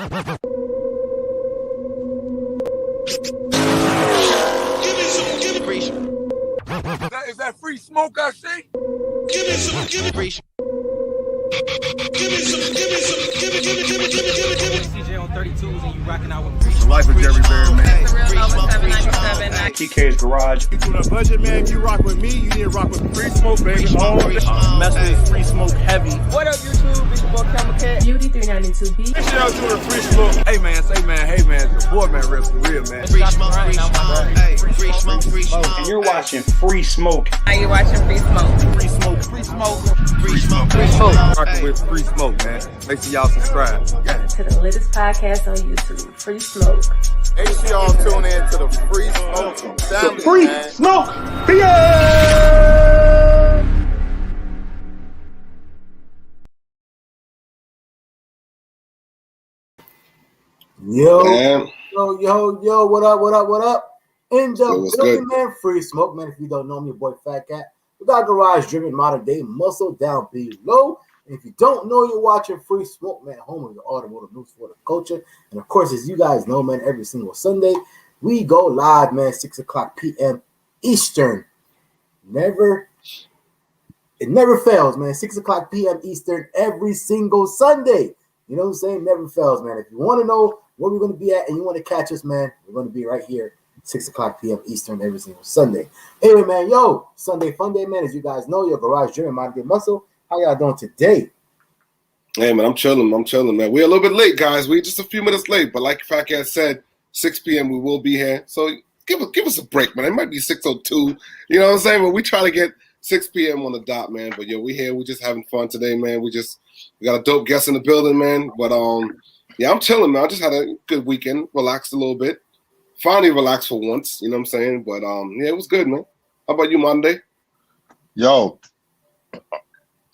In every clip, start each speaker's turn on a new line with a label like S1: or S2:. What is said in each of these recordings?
S1: Is that free smoke I see? Give me some.
S2: CJ on 32s and you rocking out with
S3: The life of Jerry Bear, man.
S4: The real Nova 797.
S3: TK's Garage.
S1: You doing a budget, man? If you rock with me, you need to rock with free smoke, baby.
S3: Mess with Free Smoke Heavy.
S2: What up, YouTube? It's your boy CashApp.
S4: Beauty 392B.
S1: This y'all doing free smoke. Hey, man, say, man, hey, man, the boy, man, real for real, man.
S2: Free smoke, free smoke.
S3: Free Smoke. And you're watching Free Smoke.
S4: Are you watching Free Smoke?
S3: Free Smoke. Free Smoke.
S1: Free smoke. Free smoke. Rocking with free smoke, man. Make sure y'all subscribe. Yeah.
S4: To the latest podcast on YouTube, Free Smoke.
S5: Make sure y'all tune in to the Free Smoke family,
S3: The Free
S5: man.
S3: Smoke. Yeah!
S6: Yo,
S7: Man,
S6: yo, what up? In the
S7: what's
S6: building,
S7: good?
S6: man, Free Smoke, man. If you don't know me, your boy FaTKaT. We got garage driven modern day muscle down below. And if you don't know, you're watching Free Smoke, man, home of the automotive news for the culture. And of course, as you guys know, man, every single Sunday, we go live, man, 6 o'clock p.m. Eastern. It never fails, man. 6 o'clock p.m. Eastern every single Sunday. You know what I'm saying? Never fails, man. If you want to know where we're going to be at and you want to catch us, man, we're going to be right here, 6 o'clock p.m. Eastern every single Sunday. Anyway, man, yo, Sunday Fun Day, man. As you guys know, your garage driven modern day muscle. How y'all doing today?
S7: hey man, I'm chilling, man. We're a little bit late, guys. We're just a few minutes late, but like FaTKaT said, 6 p.m. we will be here. So give us a break, man. It might be 6:02. You know what I'm saying? But we try to get 6 p.m. on the dot, man. But yo, we here. We just having fun today, man. We got a dope guest in the building, man. But yeah, I'm chilling, man. I just had a good weekend, relaxed a little bit. Finally relaxed for once, you know what I'm saying? But yeah, it was good, man. How about you, Monday?
S8: Yo,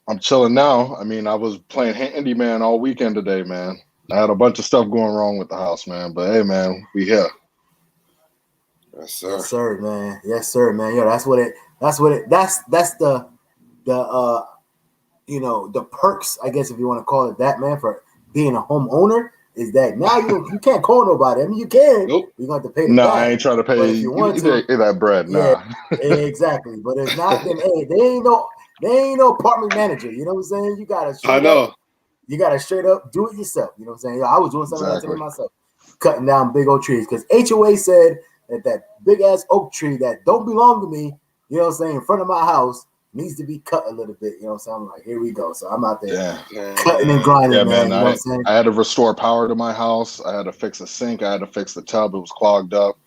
S8: I'm chilling now. I mean, I was playing handyman all weekend today, man. I had a bunch of stuff going wrong with the house, man. But hey, man, we here.
S7: Yes, sir.
S6: Yes, sir, man. Yes, sir, man. Yo, that's the you know, the perks, I guess, if you want to call it that, man, for being a homeowner, is that now you can't call nobody. I mean, you can.
S7: Nope.
S6: You're going to have to pay.
S8: No, I ain't trying to pay
S6: if you want to,
S8: that bread. Nah.
S6: Yeah, exactly. But it's not. Then, hey, they ain't no apartment manager. You know what I'm saying? You gotta.
S7: I know.
S6: You gotta straight up do it yourself. You know what I'm saying? I was doing something like that
S8: Exactly.
S6: myself, cutting down big old trees because HOA said that big ass oak tree that don't belong to me. You know what I'm saying? In front of my house needs to be cut a little bit. You know what I'm saying? I'm like, here we go. So I'm out there cutting and grinding,
S8: Yeah,
S6: man. You
S8: man.
S6: know what I'm saying?
S8: I had to restore power to my house. I had to fix a sink. I had to fix the tub. It was clogged up.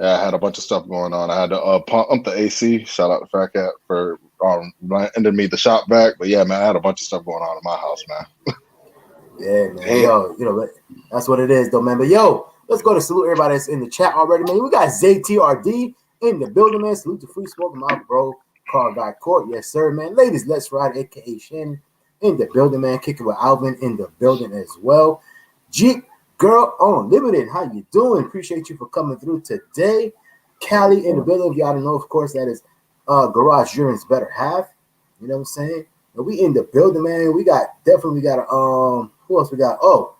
S8: Yeah, I had a bunch of stuff going on. I had to pump the AC. Shout out to FaTKaT for ended me the shop back. But yeah, man, I had a bunch of stuff going on in my house, man.
S6: Yeah, man. Yo, you know, that's what it is, though, man. But yo, let's go to salute everybody that's in the chat already, man. We got ZTRD in the building, man. Salute to Free Smoke, my bro, Carl Guy Court. Yes, sir, man. Ladies, let's ride, aka Shin, in the building, man. Kicking with Alvin in the building as well. Jeep Girl Unlimited, how you doing? Appreciate you for coming through today. Callie in the building. If y'all don't know, of course, that is Garage Driven's better half. You know what I'm saying? And we in the building, man. We got who else we got? Oh,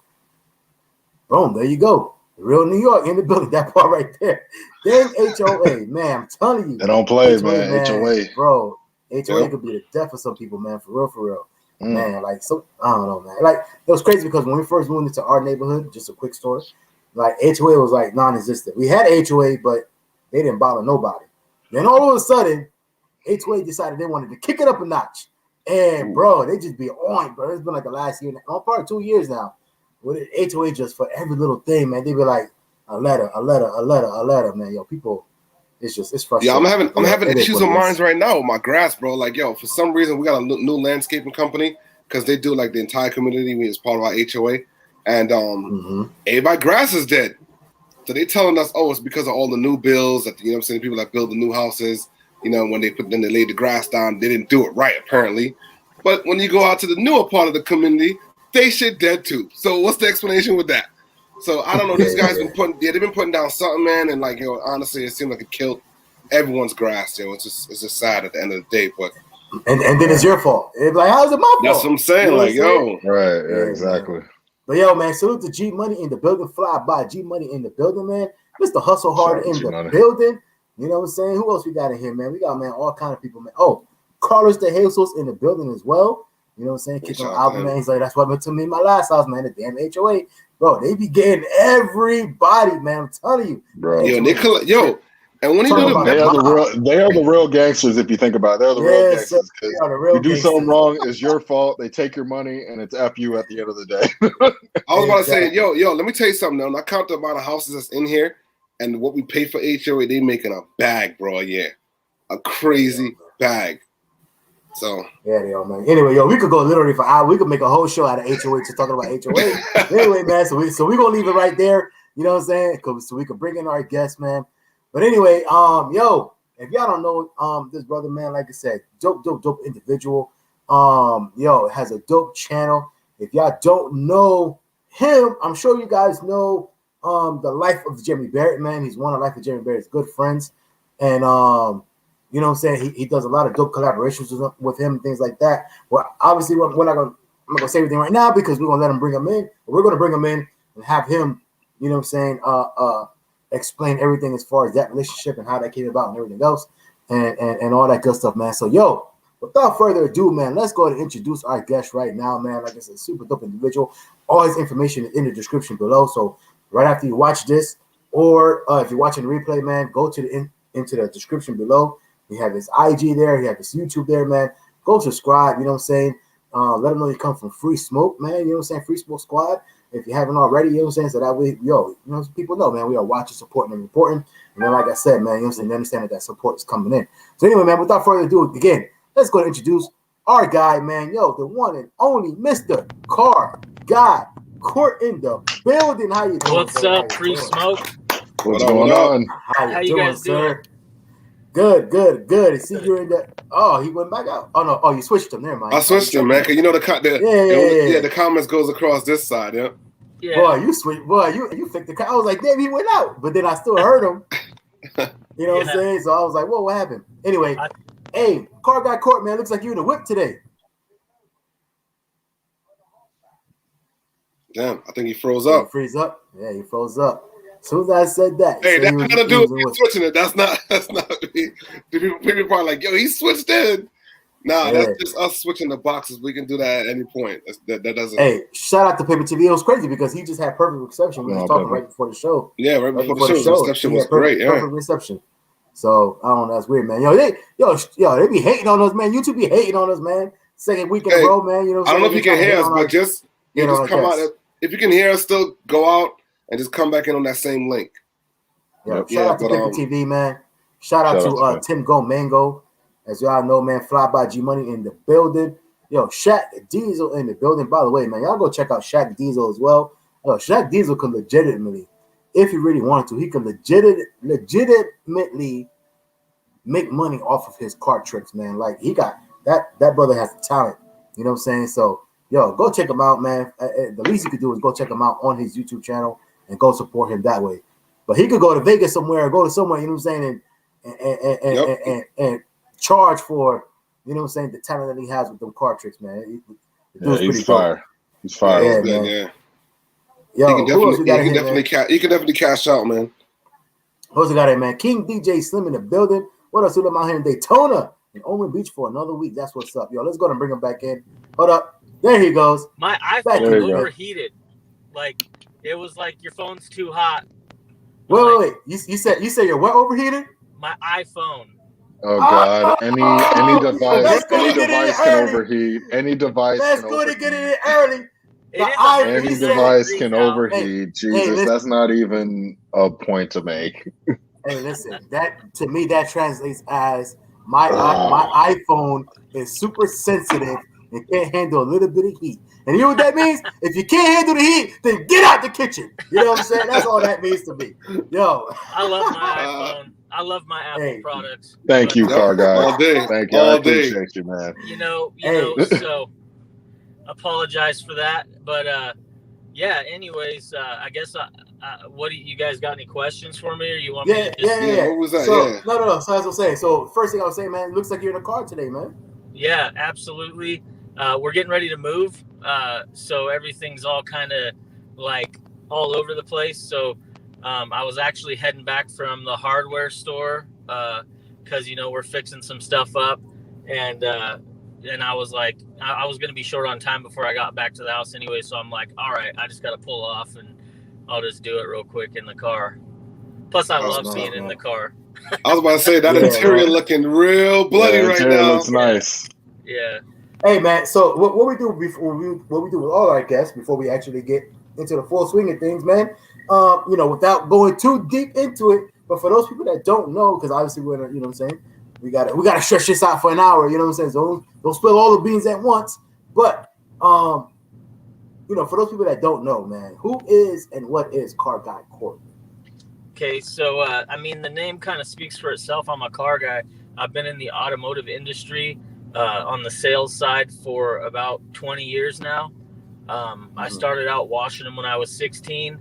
S6: boom, there you go. Real New York in the building. That part right there. Then HOA, man. I'm telling you.
S8: They don't play, man. HOA.
S6: Bro, HOA
S7: Yep.
S6: could be the death of some people, man. For real. Man, like, so I don't know, man. Like, it was crazy because when we first moved into our neighborhood, just a quick story, like HOA was like non-existent. We had HOA, but they didn't bother nobody. Then all of a sudden, HOA decided they wanted to kick it up a notch. And bro, they just be on, bro. It's been like the last year, probably 2 years now. With HOA just for every little thing, man. They be like a letter, man. Yo, people, it's frustrating.
S7: Yeah, I'm having issues on mine right now with my grass, bro. Like, yo, for some reason we got a new landscaping company because they do like the entire community as part of our HOA, and my grass is dead. So they telling us, oh, it's because of all the new bills that, you know what I'm saying, people that build the new houses. You know, when they laid the grass down, they didn't do it right, apparently. But when you go out to the newer part of the community, they shit dead too. So what's the explanation with that? So I don't know. These guys they've been putting down something, man, and like, yo, honestly, it seemed like it killed everyone's grass. Yo, it's just sad at the end of the day. But
S6: and then it's your fault. It's like, how's it my fault?
S7: That's what I'm saying.
S6: You know
S7: like, yo,
S8: Right, yeah, exactly.
S6: But yo, man, salute to G Money in the building. Fly by G Money in the building, man. Mr. Hustle Hard in the building. You know what I'm saying? Who else we got in here, man? We got, man, all kind of people, man. Oh, Carlos de Jesus in the building as well. You know what I'm saying? Kick on the album, man. He's like, that's what happened to me in my last house, man. The damn HOA. Bro, they be getting everybody, man. I'm telling you.
S8: Bro.
S7: Yo, and when he do
S8: they are the real gangsters if you think about it. They're the real gangsters. You do something wrong, it's your fault. They take your money and it's F you at the end of the day.
S7: I was about to say, yo, let me tell you something though. I count the amount of houses that's in here and what we pay for HOA, they making a bag, bro, a crazy bag. So
S6: yeah, they are, man. Anyway, yo, we could go literally for hours. We could make a whole show out of HOA just talking about HOA. Anyway, man, so we gonna leave it right there. You know what I'm saying? So we could bring in our guests, man. But anyway, yo, if y'all don't know this brother, man, like I said, dope individual. Yo, has a dope channel. If y'all don't know him, I'm sure you guys know the life of Jeremy Barrett, man. He's one of Life of Jeremy Barrett's good friends. And you know what I'm saying? He does a lot of dope collaborations with him and things like that. Well, obviously, I'm not gonna say everything right now because we're gonna let him bring him in. We're gonna bring him in and have him, you know what I'm saying, explain everything as far as that relationship and how that came about and everything else and all that good stuff, man. So, yo, without further ado, man, let's go ahead and introduce our guest right now, man. Like I said, super dope individual. All his information is in the description below. So right after you watch this, or if you're watching the replay, man, go to into the description below. He have his IG there. He have his YouTube there, man. Go subscribe, you know what I'm saying? Let them know you come from Free Smoke, man. You know what I'm saying? Free Smoke Squad. If you haven't already, you know what I'm saying? So that way, yo, you know, people know, man, we are watching, supporting, and reporting. And then, like I said, man, you know what I'm saying? They understand that support is coming in. So anyway, man, without further ado, again, let's go and introduce our guy, man. Yo, the one and only Mr. Car Guy Court in the building. How you doing?
S2: What's up, Free Smoke?
S8: What's going on?
S6: How you doing, sir? Good. I see you're in the. Oh, he went back out. Oh no. Oh, you switched him. Never mind.
S7: I switched him, man. Cause you know the comments goes across this side. Yeah.
S6: Boy, you switched. Boy, you flicked the. I was like, damn, he went out, but then I still heard him. You know what I'm saying? So I was like, whoa, what happened? Anyway, hey, Car Guy Court, man, looks like you in the whip today.
S7: Damn, I think he froze up.
S6: Freeze up. Yeah, he froze up. As soon as I said that,
S7: hey, that's nothing to do with me switching it. That's not me. People probably like, yo, he switched in. Nah, that's just us switching the boxes. We can do that at any point. That doesn't.
S6: Hey, shout out to Paper TV. It was crazy because he just had perfect reception. We were talking right before the show.
S7: Yeah, right before the show. The reception was great.
S6: Perfect reception. So I don't know. That's weird, man. They be hating on us, man. YouTube be hating on us, man. Second week in a row, man. You know.
S7: I don't know if you can hear us, but just come out. If you can hear us, still go out. And just come back in on that same link.
S6: Shout out to Paper TV, man. Shout out to Tim Go Mango. As y'all know, man, Fly by G Money in the building. Yo, Shaq Diesel in the building. By the way, man, y'all go check out Shaq Diesel as well. Yo, Shaq Diesel could legitimately, if he really wanted to, he could legitimately make money off of his card tricks, man. Like, he got that brother has the talent. You know what I'm saying? So, yo, go check him out, man. The least you could do is go check him out on his YouTube channel and go support him that way. But he could go to Vegas somewhere or go to somewhere, you know what I'm saying, and charge for, you know what I'm saying, the talent that he has with them card tricks, man.
S8: He's fire. He's fire.
S6: Yeah, man.
S7: Yeah.
S6: Yo,
S7: he can definitely cash out, man.
S6: Who else we got here, man? King DJ Slim in the building. What else we got out here in Daytona and Omen Beach for another week? That's what's up. Yo, let's go and bring him back in. Hold up. There he goes.
S2: My iPhone overheated. Like, it was like your phone's too hot.
S6: Wait. You said your what overheated?
S2: My iPhone.
S8: Oh God! Any device can overheat. Any device.
S6: That's good to get it early.
S8: Any device can overheat. Jesus, that's not even a point to make.
S6: Hey, listen. That to me that translates as my iPhone is super sensitive and can't handle a little bit of heat. And you know what that means? If you can't handle the heat, then get out the kitchen. You know what I'm saying? That's all that means to me. Yo.
S2: I love my iPhone. I love my Apple products.
S8: Thank you, Car Guy.
S7: All day.
S8: Thank you. I appreciate you, man.
S2: You know, so apologize for that. But anyways, I guess what do you guys got any questions for me, or you want me to just
S7: What was that?
S6: So, no. So as I was saying, so first thing I was saying, man, it looks like you're in a car today, man.
S2: Yeah, absolutely. We're getting ready to move, so everything's all kind of like all over the place. So I was actually heading back from the hardware store because we're fixing some stuff up, and I was like, I was gonna be short on time before I got back to the house anyway. So I'm like, all right, I just gotta pull off, and I'll just do it real quick in the car. Plus, I love being in the car.
S7: I was about to say that interior looking real bloody right now.
S8: Looks nice.
S2: Yeah.
S6: Hey man, so what we do what we do with all our guests before we actually get into the full swing of things, man. Without going too deep into it, but for those people that don't know, because obviously we're what I'm saying, we gotta stretch this out for an hour. You know what I'm saying? So don't spill all the beans at once. But for those people that don't know, man, who is and what is Car Guy Court?
S2: Okay, so the name kind of speaks for itself. I'm a car guy. I've been in the automotive industry on the sales side for about 20 years now. I started out washing them when I was 16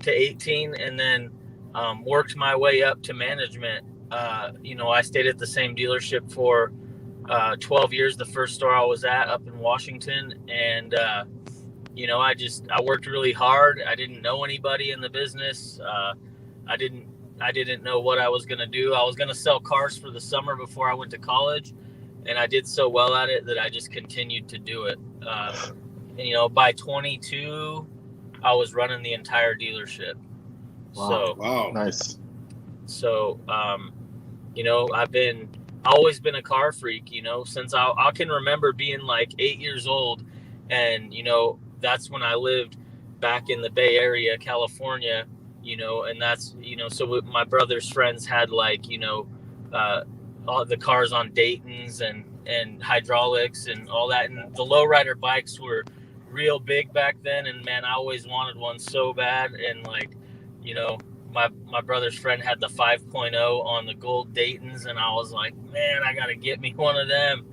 S2: to 18, and then worked my way up to management. I stayed at the same dealership for 12 years, the first store I was at up in Washington, and I worked really hard. I didn't know anybody in the business. I didn't know what I was going to do. I was going to sell cars for the summer before I went to college, and I did so well at it that I just continued to do it. By 22, I was running the entire dealership.
S6: Wow.
S2: So
S7: wow,
S8: nice.
S2: So I've always been a car freak, since I can remember being like 8 years old, and that's when I lived back in the Bay Area, California. And that's, so my brother's friends had like, all the cars on Dayton's and hydraulics and all that. And the lowrider bikes were real big back then. And man, I always wanted one so bad. And like, my brother's friend had the 5.0 on the gold Dayton's. And I was like, man, I got to get me one of them.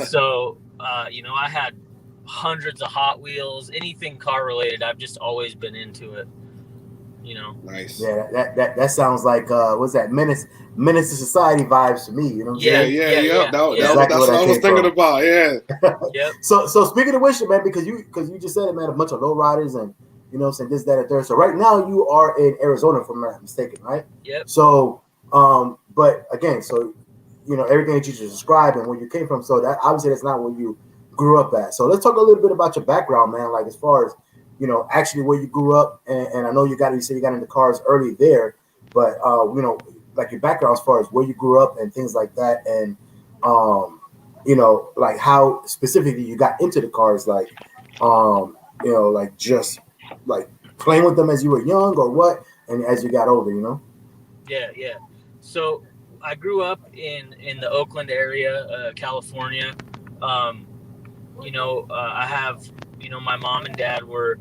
S2: So, I had hundreds of Hot Wheels, anything car related. I've just always been into it.
S7: Nice.
S6: Yeah, that sounds like what's that Menace to Society vibes to me. You know what I'm saying?
S7: Yeah. That's
S6: exactly
S7: what I was thinking about. Yeah.
S2: Yep.
S6: So speaking of which, man, because you just said it, man, a bunch of lowriders and this, that, and third. So right now you are in Arizona, if I'm not mistaken, right?
S2: Yep.
S6: So but again, so everything that you just described and where you came from. So that obviously that's not where you grew up at. So let's talk a little bit about your background, man. Like as far as actually where you grew up, and I know you said you got into cars early there, but like your background as far as where you grew up and things like that, and like how specifically you got into the cars, like like just like playing with them as you were young or what, and as you got older,
S2: Yeah. So I grew up in the Oakland area, California. I have, my mom and dad were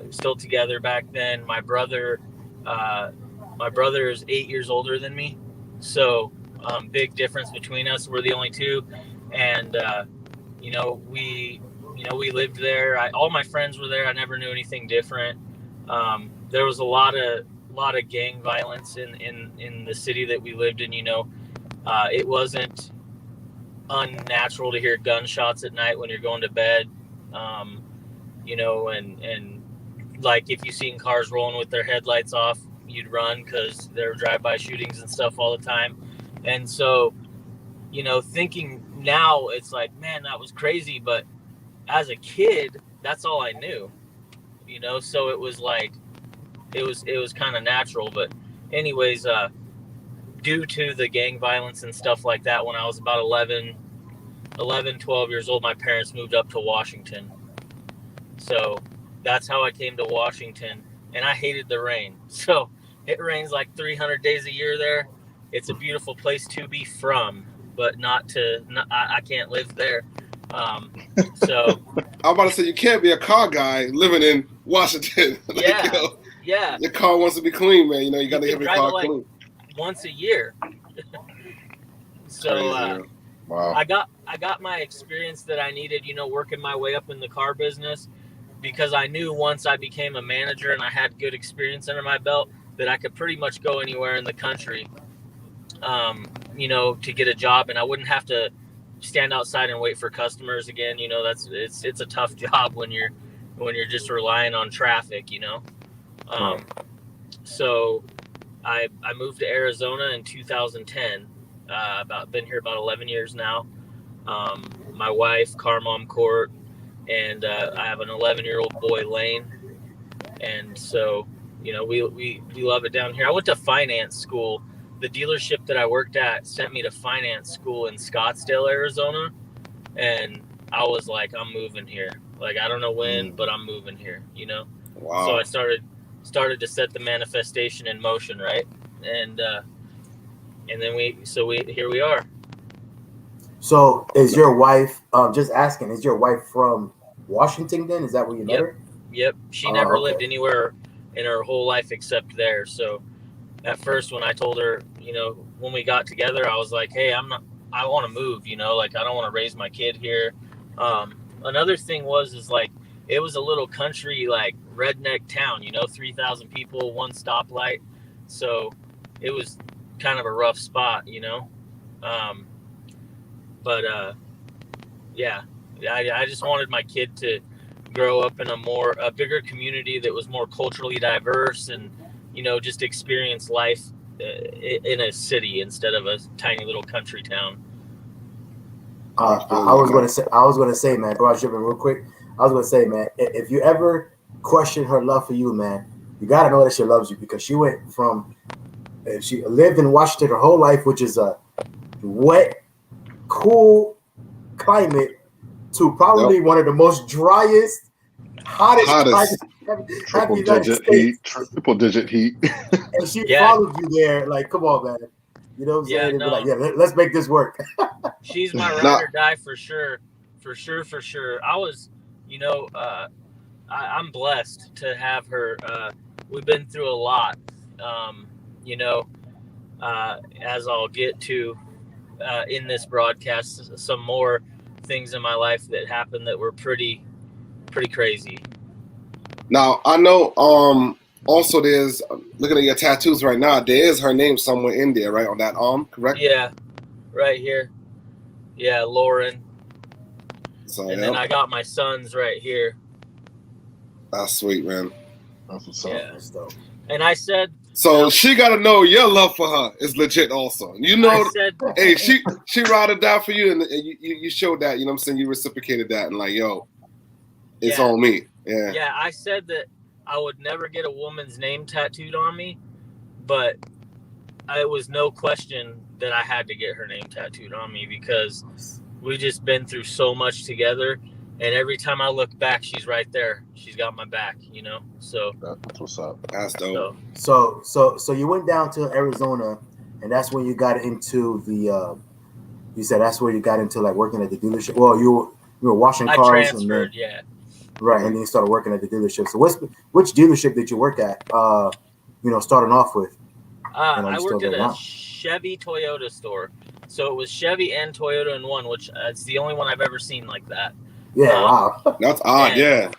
S2: still together back then. My brother is 8 years older than me. So big difference between us. We're the only two. And, we lived there. All my friends were there. I never knew anything different. There was a lot of gang violence in the city that we lived in. It wasn't unnatural to hear gunshots at night when you're going to bed. And like if you seen cars rolling with their headlights off, you'd run because there were drive-by shootings and stuff all the time. And so, thinking now, it's like, man, that was crazy. But as a kid, that's all I knew, so it was like, it was kind of natural. But anyways, due to the gang violence and stuff like that, when I was about 11, 12 years old, my parents moved up to Washington. So that's how I came to Washington, and I hated the rain. So it rains like 300 days a year there. It's a beautiful place to be from, but I can't live there. So
S7: I'm about to say, you can't be a car guy living in Washington.
S2: Yeah.
S7: Your car wants to be clean, man. You got to get your car clean.
S2: Once a year. So
S8: wow.
S2: I got my experience that I needed, working my way up in the car business, because I knew once I became a manager and I had good experience under my belt that I could pretty much go anywhere in the country, to get a job, and I wouldn't have to stand outside and wait for customers again. You know, it's a tough job when you're just relying on traffic, you know. So I moved to Arizona in 2010. Been here about 11 years now. My wife, Carmom Court, and I have an 11-year-old boy, Lane. And so, you know, we love it down here. I went to finance school. The dealership that I worked at sent me to finance school in Scottsdale, Arizona. And I was like, I'm moving here. Like, I don't know when, but I'm moving here, you know?
S7: Wow.
S2: So I started to set the manifestation in motion, right? And then here we are.
S6: So is your wife, just asking, is your wife from Washington then? Is that where you met her?
S2: Yep. She never lived anywhere in her whole life except there. So at first when I told her, you know, when we got together, I was like, hey, I want to move, you know, like I don't want to raise my kid here. Another thing is like, it was a little country, like redneck town, you know, 3,000 people, one stoplight. So it was kind of a rough spot, you know? Yeah, I just wanted my kid to grow up in a bigger community that was more culturally diverse and, you know, just experience life in a city instead of a tiny little country town.
S6: I was gonna say, man, before I jump in real quick, I was gonna say, man, if you ever question her love for you, man, you gotta know that she loves you, because she went from, she lived in Washington her whole life, which is a wet, cool climate, to probably one of the most driest, hottest
S8: triple digit heat.
S6: And she followed you there, like, come on, man. You know what I'm saying?
S2: No.
S6: Like, let's make this work.
S2: She's my ride or die for sure. I was, you know, I'm blessed to have her. We've been through a lot, you know, as I'll get to in this broadcast, some more things in my life that happened that were pretty crazy.
S7: Now, I know also there's, looking at your tattoos right now, there is her name somewhere in there, right, on that arm, correct?
S2: Yeah, right here. Yeah, Lauren.
S7: So,
S2: and then I got my sons right here.
S7: That's sweet, man.
S8: That's what's up.
S6: That's dope.
S2: And I said,
S7: so she got to know your love for her is legit also. You know, hey, she ride or die for you, and you showed that, you know what I'm saying? You reciprocated that and like, yo, it's on me. Yeah.
S2: Yeah, I said that I would never get a woman's name tattooed on me, but it was no question that I had to get her name tattooed on me, because we just been through so much together, and every time I look back, she's right there. She's got my back, you know. So
S8: that's what's up.
S7: That's dope.
S6: So you went down to Arizona, and that's when you got into the. You said that's where you got into like working at the dealership. Well, you were washing cars.
S2: I transferred, yeah.
S6: Right, and then you started working at the dealership. So which dealership did you work at? You know, starting off with.
S2: I worked at a Chevy Toyota store. So it was Chevy and Toyota in one, which it's the only one I've ever seen like that.
S6: Yeah, wow.
S7: That's odd, yeah.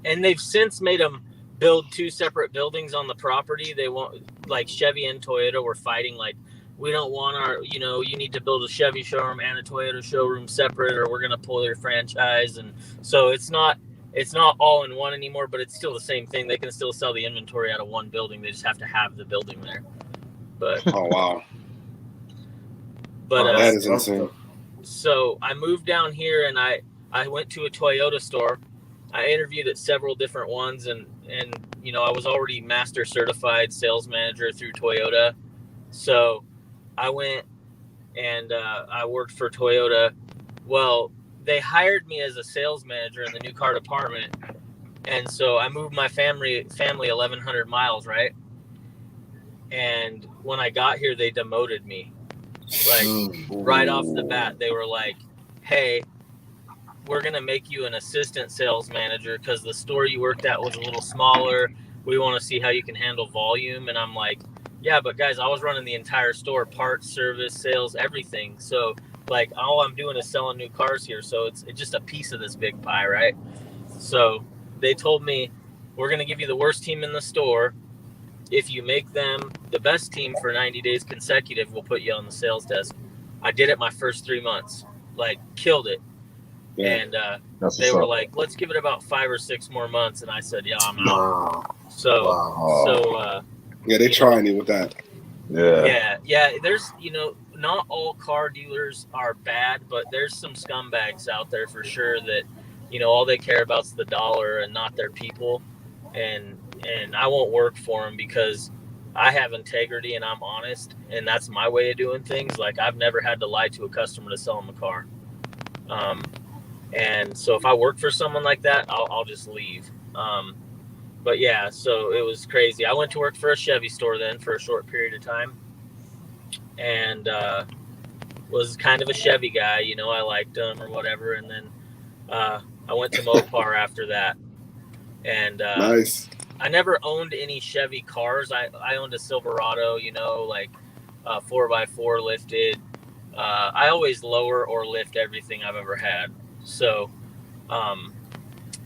S2: And they've since made them build two separate buildings on the property. They want, like, Chevy and Toyota were fighting, like, we don't want our, you know, you need to build a Chevy showroom and a Toyota showroom separate, or we're going to pull your franchise. And so it's not all in one anymore, but it's still the same thing. They can still sell the inventory out of one building. They just have to have the building there. But
S7: oh, wow.
S2: But
S7: that is insane.
S2: So I moved down here, and I went to a Toyota store. I interviewed at several different ones, and you know, I was already master certified sales manager through Toyota. So I went and I worked for Toyota. Well, they hired me as a sales manager in the new car department. And so I moved my family 1,100 miles, right? And when I got here, they demoted me. Like, right off the bat, they were like, hey, we're going to make you an assistant sales manager because the store you worked at was a little smaller. We want to see how you can handle volume. And I'm like, yeah, but guys, I was running the entire store, parts, service, sales, everything. So, like, all I'm doing is selling new cars here. So it's just a piece of this big pie, right? So they told me, we're going to give you the worst team in the store. If you make them the best team for 90 days consecutive, we'll put you on the sales desk. I did it my first 3 months, like killed it.
S7: Yeah.
S2: And they were like, let's give it about 5 or 6 more months. And I said, yeah, I'm out.
S6: Wow.
S2: So,
S6: Wow.
S7: Yeah, they trying you with that.
S2: Yeah. There's, not all car dealers are bad, but there's some scumbags out there for sure that, all they care about is the dollar and not their people. And I won't work for them because I have integrity and I'm honest, and that's my way of doing things. Like, I've never had to lie to a customer to sell them a car. And so if I work for someone like that, I'll just leave. But yeah, so it was crazy. I went to work for a Chevy store then for a short period of time, and was kind of a Chevy guy. I liked them or whatever. And then I went to Mopar after that. And
S7: Nice.
S2: I never owned any Chevy cars. I owned a Silverado, like 4x4 lifted. I always lower or lift everything I've ever had. So I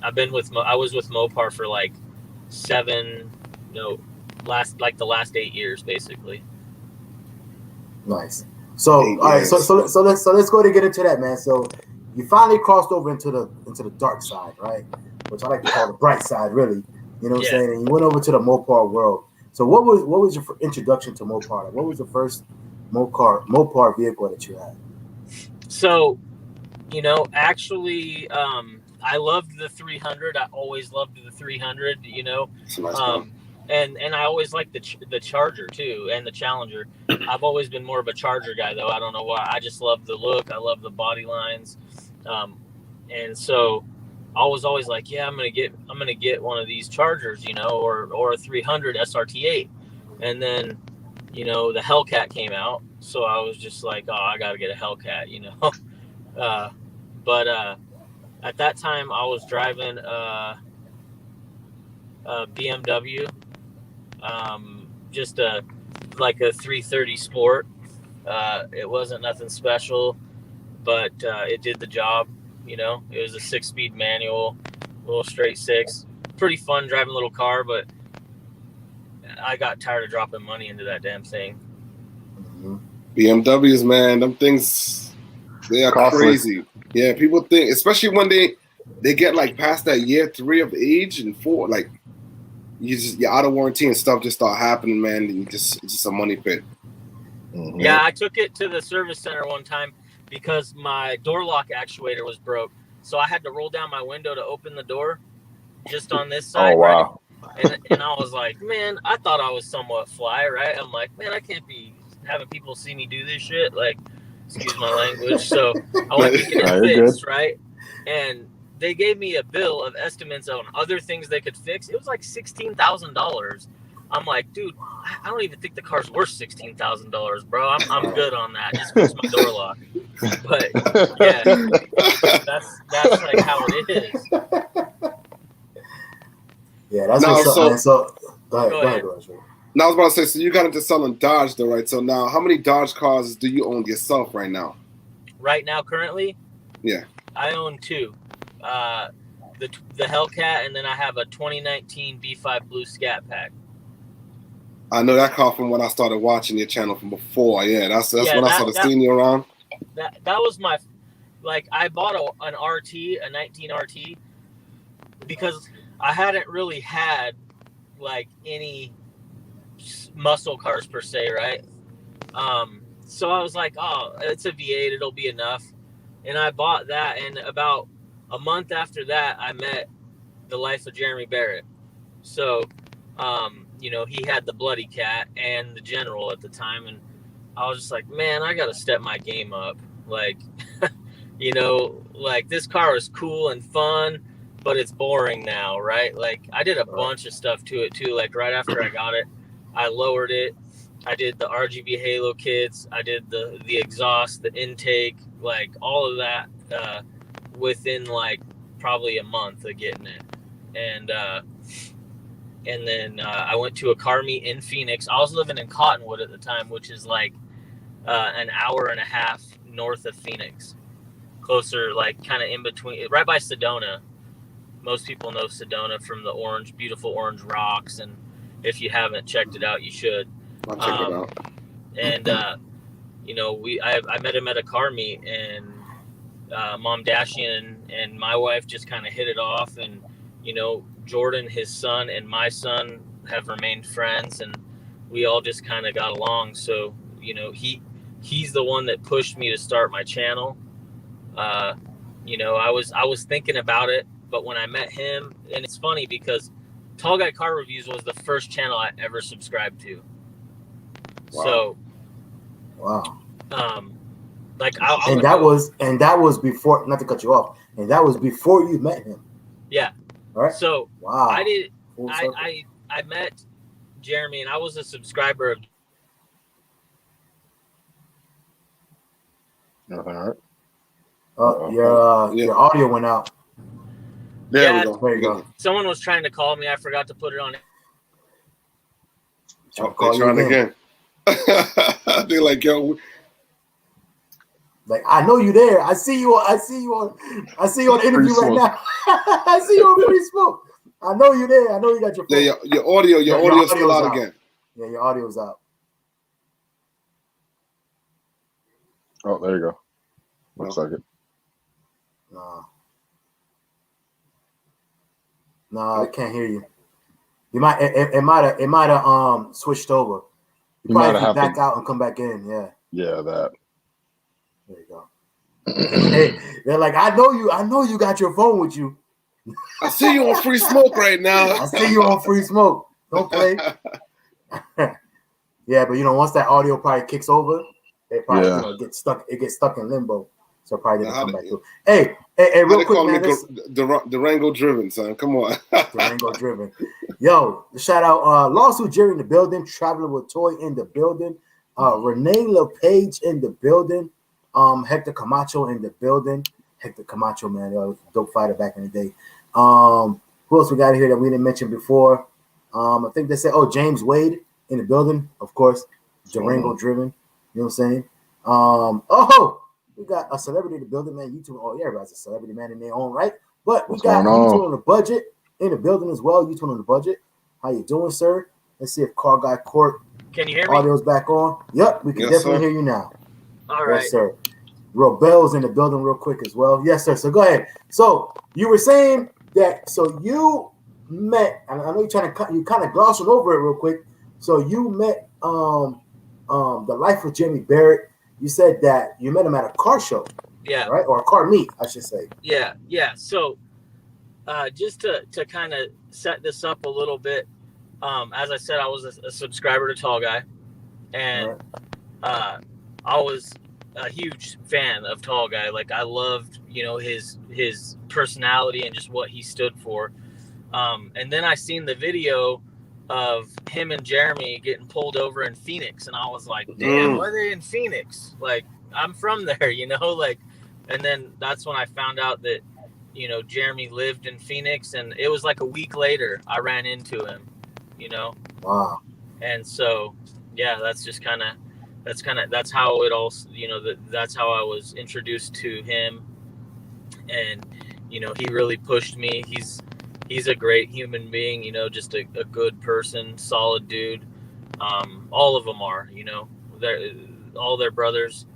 S2: was with Mopar for like the last 8 years basically.
S6: Nice. So all right, so let's go to get into that, man. So you finally crossed over into the dark side, right? Which I like to call the bright side, really. You know what I'm saying? And you went over to the Mopar world. So what was your introduction to Mopar? Like, what was the first Mopar vehicle that you had?
S2: So, actually, I loved the 300. I always loved the 300. And I always liked the Charger too, and the Challenger. I've always been more of a Charger guy, though. I don't know why. I just love the look. I love the body lines, and so I was always like, yeah, I'm gonna get one of these Chargers, or a 300 SRT8. And then, the Hellcat came out, so I was just like, oh, I gotta get a Hellcat, But at that time, I was driving a BMW, just like a 330 Sport. It wasn't nothing special, but it did the job. It was a 6-speed manual, little straight 6. Pretty fun driving a little car, but I got tired of dropping money into that damn thing.
S7: BMWs, man, them things, they are crazy. Yeah, people think, especially when they get like past that year 3 of age and 4, like you're out of warranty and stuff just start happening, man. And it's just a money pit.
S2: Mm-hmm. Yeah, I took it to the service center one time because my door lock actuator was broke. So I had to roll down my window to open the door just on this side.
S8: Oh, wow.
S2: Right? And I was like, man, I thought I was somewhat fly, right? I'm like, man, I can't be having people see me do this shit. Like, excuse my language. So I went to get it fixed, right? And they gave me a bill of estimates on other things they could fix. It was like $16,000. I'm like, dude, I don't even think the car's worth $16,000, bro. I'm good on that. Just fix my door lock. But yeah, that's like how it is.
S6: Yeah, that's what's up, man. So go ahead.
S7: Now I was about to say, so you got into selling Dodge, though, right? So now, how many Dodge cars do you own yourself right now?
S2: Right now, currently?
S7: Yeah.
S2: I own 2. The Hellcat, and then I have a 2019 B5 Blue Scat Pack.
S7: I know that car from when I started watching your channel from before. Yeah, that's when I started seeing you around.
S2: That was my, like, I bought an RT, a 19 RT, because I hadn't really had, like, any muscle cars per se, right? So I was like, oh, it's a V8, it'll be enough. And I bought that, and about a month after that, I met the life of Jeremy Barrett. So, he had the Bloody Cat and the General at the time, and I was just like, man, I got to step my game up. Like, like this car is cool and fun, but it's boring now, right? Like, I did a bunch of stuff to it too. Like, right after I got it, I lowered it. I did the RGB Halo kits. I did the exhaust, the intake, like all of that within like probably a month of getting it. And then I went to a car meet in Phoenix. I was living in Cottonwood at the time, which is like an hour and a half north of Phoenix, closer, like kind of in between, right by Sedona. Most people know Sedona from the beautiful orange rocks, and if you haven't checked it out, you should.
S7: I'll check it out.
S2: And you know, I met him at a car meet, and Mom Dashian and my wife just kind of hit it off, and you know, Jordan, his son, and my son have remained friends, and we all just kind of got along. So you know, he's the one that pushed me to start my channel. You know, I was thinking about it, but when I met him, and it's funny because Tall Guy Car Reviews was the first channel I ever subscribed to.
S6: Wow.
S2: So,
S6: wow.
S2: Like,
S6: that was before. Not to cut you off. And that was before you met him.
S2: Yeah.
S6: All right.
S2: So
S6: wow.
S2: I met Jeremy, and I was a subscriber of.
S8: Nothing, all right.
S6: Your audio went out.
S7: There we go.
S6: There you go.
S2: Someone was trying to call me. I forgot to put it on.
S7: They're trying again. They're like, yo.
S6: Like, I know you there. I see you on the interview right now. I see you on Free Smoke. I know you there. I know you got your phone.
S7: Yeah, your audio's still out again.
S6: Yeah, your audio's out.
S8: Oh, there you go. Looks like it.
S6: No, I can't hear you. You might it might have switched over. You probably have to back out and come back in. Yeah.
S8: Yeah, that.
S6: There you go. Hey, they're like, I know you got your phone with you.
S7: I see you on Free Smoke right now.
S6: I see you on Free Smoke. Don't play. Yeah, but you know, once that audio probably kicks over, it probably gets stuck. It gets stuck in limbo. So probably didn't come back through. Hey, real quick, man.
S7: Durango driven, son. Come on.
S6: Durango driven. Yo, shout out Lawsuit Jerry in the building, Traveling with Toy in the building, Renee LePage in the building, Hector Camacho in the building. Hector Camacho, man, dope fighter back in the day. Who else we got here that we didn't mention before? I think they said, James Wade in the building, of course. Durango driven. You know what I'm saying? We got a celebrity in the building, man. YouTube. Oh, yeah, everybody's a celebrity, man, in their own right. But we got YouTube on the budget in the building as well. YouTube on the budget. How you doing, sir? Let's see if Car Guy Court
S2: can you hear me?
S6: Audio's back on. Yep, we can definitely hear you now.
S2: All right.
S6: Yes, sir. Robel's in the building real quick as well. Yes, sir. So go ahead. So you were saying that you met, and I know you kind of glossing over it real quick. So you met the life of Jimmy Barrett. You said that you met him at a car show.
S2: Yeah.
S6: Right? Or a car meet, I should say.
S2: Yeah. So just to kind of set this up a little bit, as I said, I was a subscriber to Tall Guy, and I was a huge fan of Tall Guy. Like, I loved, you know, his personality and just what he stood for. And then I seen the video of him and Jeremy getting pulled over in Phoenix, and I was like, damn, why are they in Phoenix? Like, I'm from there, you know, like, and then that's when I found out that, you know, Jeremy lived in Phoenix, and it was like a week later I ran into him, you know.
S6: Wow.
S2: And so, yeah, that's how it all, you know, that's how I was introduced to him. And, you know, he really pushed me. He's a great human being, you know, just a good person, solid dude. All of them are, you know, all their brothers.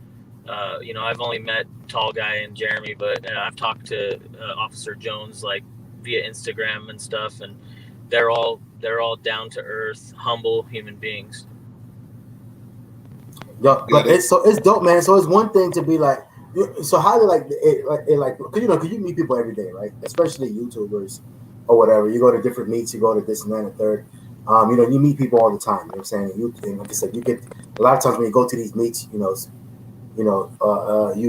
S2: You know, I've only met Tall Guy and Jeremy, but I've talked to Officer Jones, like, via Instagram and stuff, and they're all down to earth, humble human beings.
S6: Yeah, but it's dope, man. So it's one thing to be like, so how do because you meet people every day, right? Especially YouTubers or whatever. You go to different meets, you go to this and that and third. You know, you meet people all the time. You know what I'm saying? And like I said, you get a lot of times when you go to these meets, you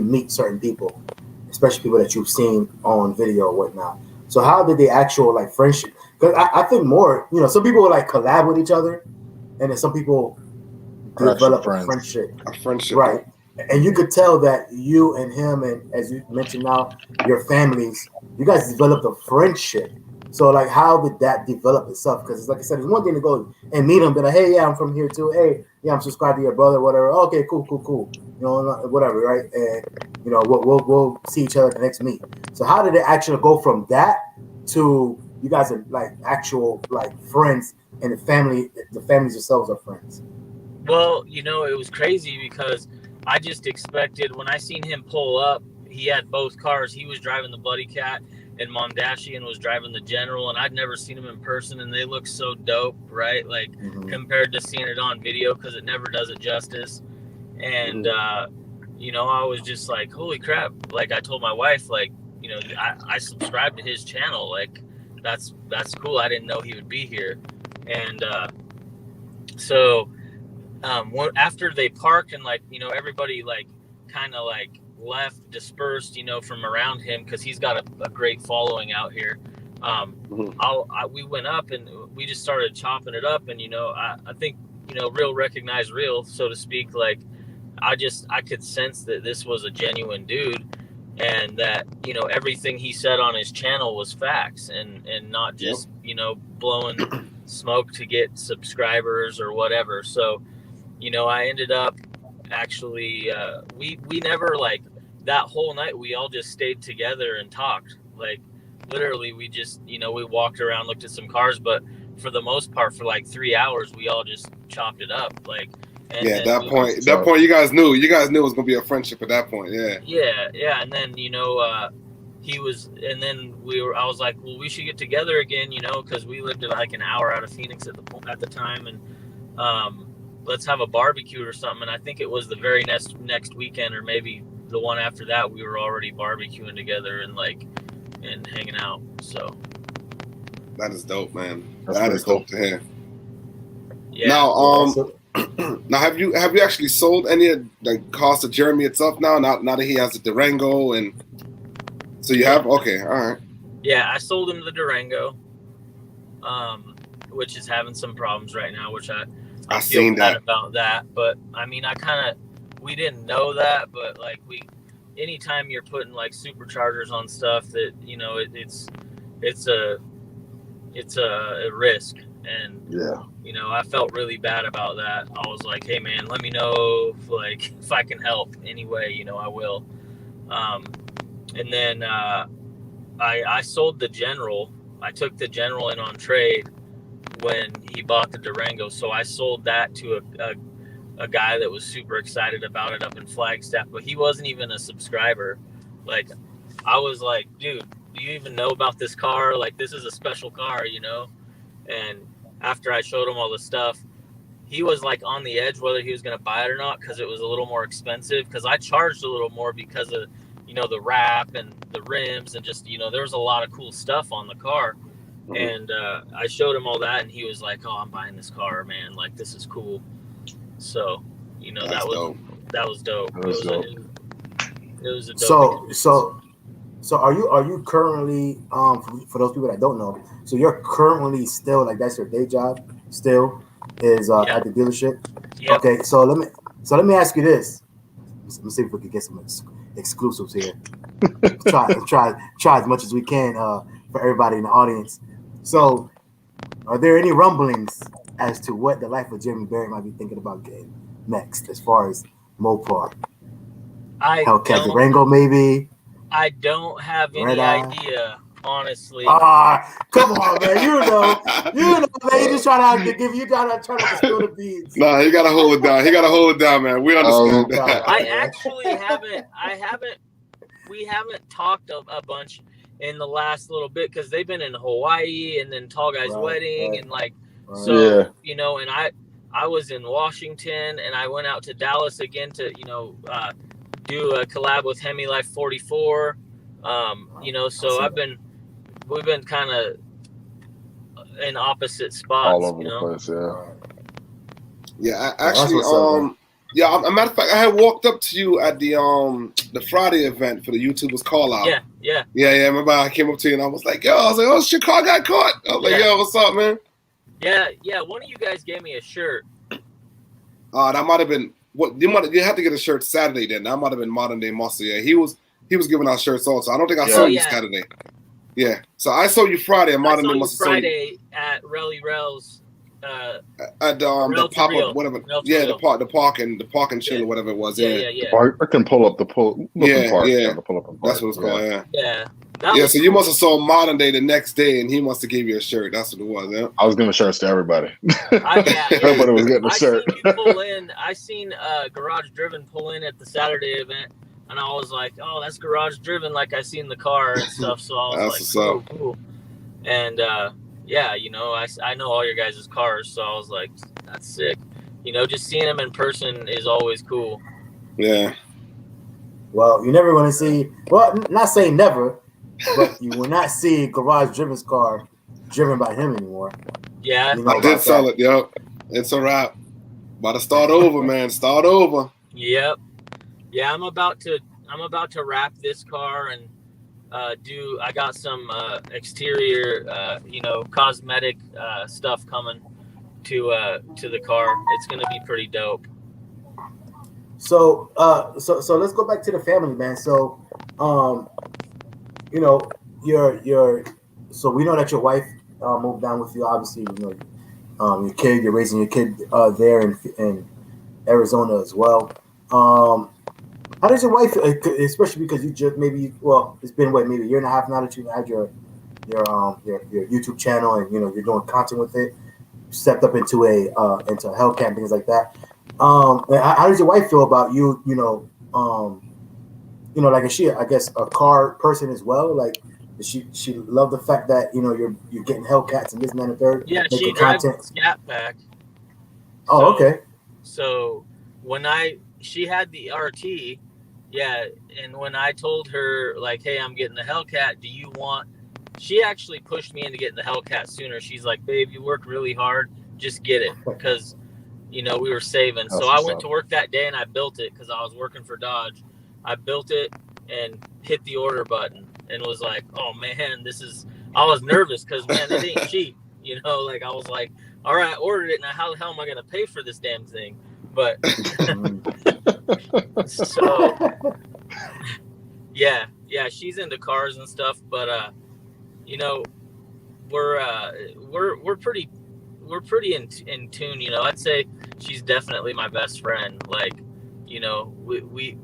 S6: meet certain people, especially people that you've seen on video or whatnot. So how did the actual like friendship? Because I think more, you know, some people like collab with each other, and then some people develop a friendship, right? And you could tell that you and him, and as you mentioned now, your families, you guys developed a friendship. So like, how did that develop itself? Because it's like I said, it's one thing to go and meet him, be like, hey, yeah, I'm from here too. Hey, yeah, I'm subscribed to your brother, whatever. Okay, cool. You know, whatever, right? And you know, we'll see each other at the next meet. So how did it actually go from that to you guys are like actual like friends, and the families themselves are friends?
S2: Well, you know, it was crazy because I just expected when I seen him pull up, he had both cars. He was driving the Buddy Cat, and Mondashian was driving the General, and I'd never seen them in person, and they look so dope, right? Like compared to seeing it on video, because it never does it justice. And you know, I was just like, holy crap! Like I told my wife, like, you know, I subscribed to his channel. Like that's cool. I didn't know he would be here, and so after they parked and like, you know, everybody like kind of like left, dispersed, you know, from around him, because he's got a great following out here. We went up and we just started chopping it up, and you know, I think, you know, real recognize real, so to speak. Like I could sense that this was a genuine dude, and that, you know, everything he said on his channel was facts, and not just you know, blowing smoke to get subscribers or whatever. So, you know, I ended up actually we never, like, that whole night we all just stayed together and talked. Like literally we just, you know, we walked around, looked at some cars, but for the most part for like 3 hours we all just chopped it up. Like, and
S7: at that point you guys knew it was gonna be a friendship at that point. Yeah, and then, you know, I was like, well, we should get together again, you know, because we lived like an hour out of Phoenix at the time, and let's have a barbecue or something. And I think it was the very next weekend, or maybe the one after that, we were already barbecuing together and hanging out. So that is dope, man. That is dope to hear.
S2: Yeah.
S7: Now, have you actually sold any of the cars to Jeremy itself now that he has the Durango? And so you have? Okay, all right. Yeah,
S2: I sold him the Durango, which is having some problems right now, which I feel bad about that. But I mean, we didn't know that, but like anytime you're putting like superchargers on stuff, that, you know, it's a risk. And you know, I felt really bad about that. I was like, hey man, let me know if I can help anyway, you know, I will. And then I sold the General. I took the General in on trade when he bought the Durango, so I sold that to a guy that was super excited about it up in Flagstaff, but he wasn't even a subscriber. Like I was like, dude, do you even know about this car? Like, this is a special car, you know? And after I showed him all the stuff, he was like on the edge whether he was going to buy it or not, because it was a little more expensive, because I charged a little more because of, you know, the wrap and the rims, and just, you know, there was a lot of cool stuff on the car. And I showed him all that, and he was like, oh, I'm buying this car, man. Like, this is cool. So, you know, that was dope. It was a dope.
S6: So are you currently, for those people that don't know, so you're currently still, like, that's your day job still is at the dealership? Yep. Okay, so let me ask you this. Let me see if we can get some exclusives here. try as much as we can for everybody in the audience. So, are there any rumblings as to what the life of Jeremy Berry might be thinking about getting next, as far as Mopar? Hellcat Durango, maybe.
S2: I don't have any idea, honestly.
S6: Come on, man. You know, man. You just trying to give you trying to spill the beans.
S7: Nah, he gotta hold it down. Man. We understand that.
S2: I actually we haven't talked a bunch in the last little bit, because they've been in Hawaii and then Tall Guy's wedding and you know, and I was in Washington, and I went out to Dallas again to, you know, do a collab with Hemi Life 44. You know, so we've been kind of in opposite spots,
S8: all over
S2: you know?
S8: the place.
S7: Yeah, actually, a matter of fact, I had walked up to you at the Friday event for the YouTubers call out.
S2: Yeah.
S7: Remember, I came up to you and I was like, oh, shit, car got caught. I was like, yo, what's up, man?
S2: Yeah. One of you guys gave me a shirt.
S7: That might have been you had to get a shirt Saturday then. That might have been Modern Day Muscle. Yeah, he was giving out shirts also. I don't think I saw you Saturday. Yeah, so I saw you Friday at Modern Day Muscle.
S2: Friday at Relly Rel's.
S7: At the pop up, whatever. The park and chill or whatever it was. Yeah.
S8: I can pull up the pull.
S7: Yeah. Pull up. That's what it's called.
S2: Yeah.
S7: Yeah, so you must have sold modern day the next day, and he must have gave you a shirt. That's what it was. Yeah.
S8: I was giving shirts to everybody.
S2: Yeah.
S8: Everybody was getting a shirt.
S2: Seen you pull in. I seen Garage Driven pull in at the Saturday event, and I was like, "Oh, that's Garage Driven." Like I seen the car and stuff, so I was like, "Cool." And yeah, you know, I know all your guys' cars, so I was like, "That's sick." You know, just seeing them in person is always cool.
S7: Yeah.
S6: Well, you never want to see. Well, not saying never. But you will not see Garage Driven's car driven by him anymore.
S2: Yeah,
S6: you know
S7: I did sell it. Yep, it's a wrap. About to start over, man. Start over.
S2: Yep. Yeah, I'm about to wrap this car and I got some exterior, you know, cosmetic stuff coming to the car. It's gonna be pretty dope.
S6: So let's go back to the family, man. So, you know, so we know that your wife moved down with you. Obviously, you know, your kid, you're raising your kid there in Arizona as well. How does your wife, especially because you just it's been maybe a year and a half now that you had your YouTube channel and you know you're doing content with it, stepped up into a Hellcat and things like that. How does your wife feel about you? You know, like is she, I guess, a car person as well? Like, does she love the fact that you know you're getting Hellcats and this and that and the third?
S2: Yeah, she drives a Scat Pack.
S6: Oh, okay.
S2: So when she had the RT, yeah, and when I told her like, hey, I'm getting the Hellcat, do you want? She actually pushed me into getting the Hellcat sooner. She's like, babe, you work really hard, just get it, because you know we were saving. So I went to work that day and I built it because I was working for Dodge. I built it and hit the order button and was like, oh man, I was nervous because man, it ain't cheap. You know, like I was like, all right, I ordered it. Now how the hell am I going to pay for this damn thing? But so yeah, she's into cars and stuff, but you know, we're pretty in tune, you know. I'd say she's definitely my best friend. Like, you know, we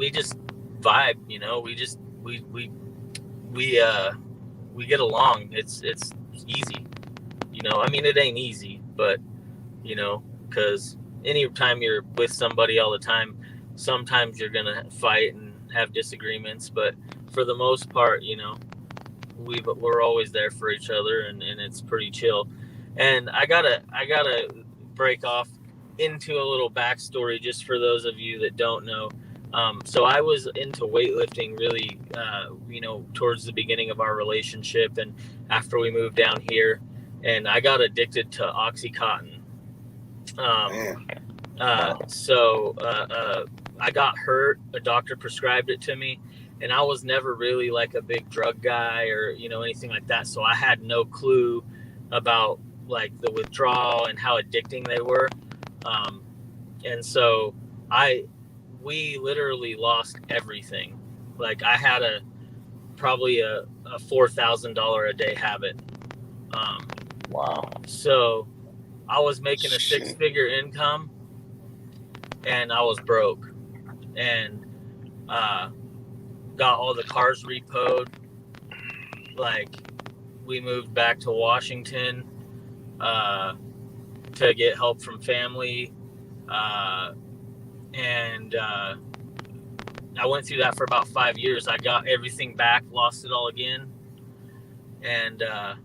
S2: just vibe, you know. We get along. It's easy, you know. I mean, it ain't easy, but you know, because anytime you're with somebody all the time, sometimes you're gonna fight and have disagreements, but for the most part, you know, we're always there for each other, and it's pretty chill. And I gotta break off into a little backstory just for those of you that don't know. So I was into weightlifting really, you know, towards the beginning of our relationship, and after we moved down here, and I got addicted to OxyContin. So I got hurt. A doctor prescribed it to me, and I was never really like a big drug guy or, you know, anything like that. So I had no clue about like the withdrawal and how addicting they were. And so we literally lost everything. Like I had probably a $4,000 a day habit.
S8: Wow.
S2: So I was making a 6-figure income and I was broke, and got all the cars repoed. Like we moved back to Washington to get help from family, and I went through that for about 5 years. I got everything back, lost it all again, and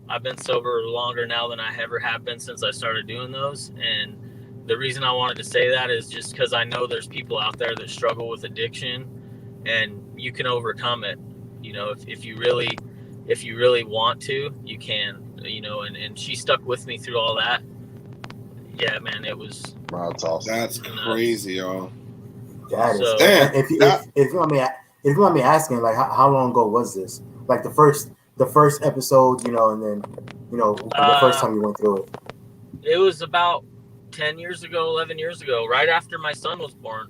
S2: I've been sober longer now than I ever have been since I started doing those. And the reason I wanted to say that is just because I know there's people out there that struggle with addiction, and you can overcome it. You know, if you really want to, you can. You know, and she stuck with me through all that. Yeah, man, it was.
S8: Wow, that's awesome.
S7: That's crazy, y'all.
S6: That is.
S2: So,
S6: if you want me asking, like, how long ago was this? Like the first episode, you know, and then, you know, the first time you went through it.
S2: It was about 10 years ago, 11 years ago, right after my son was born.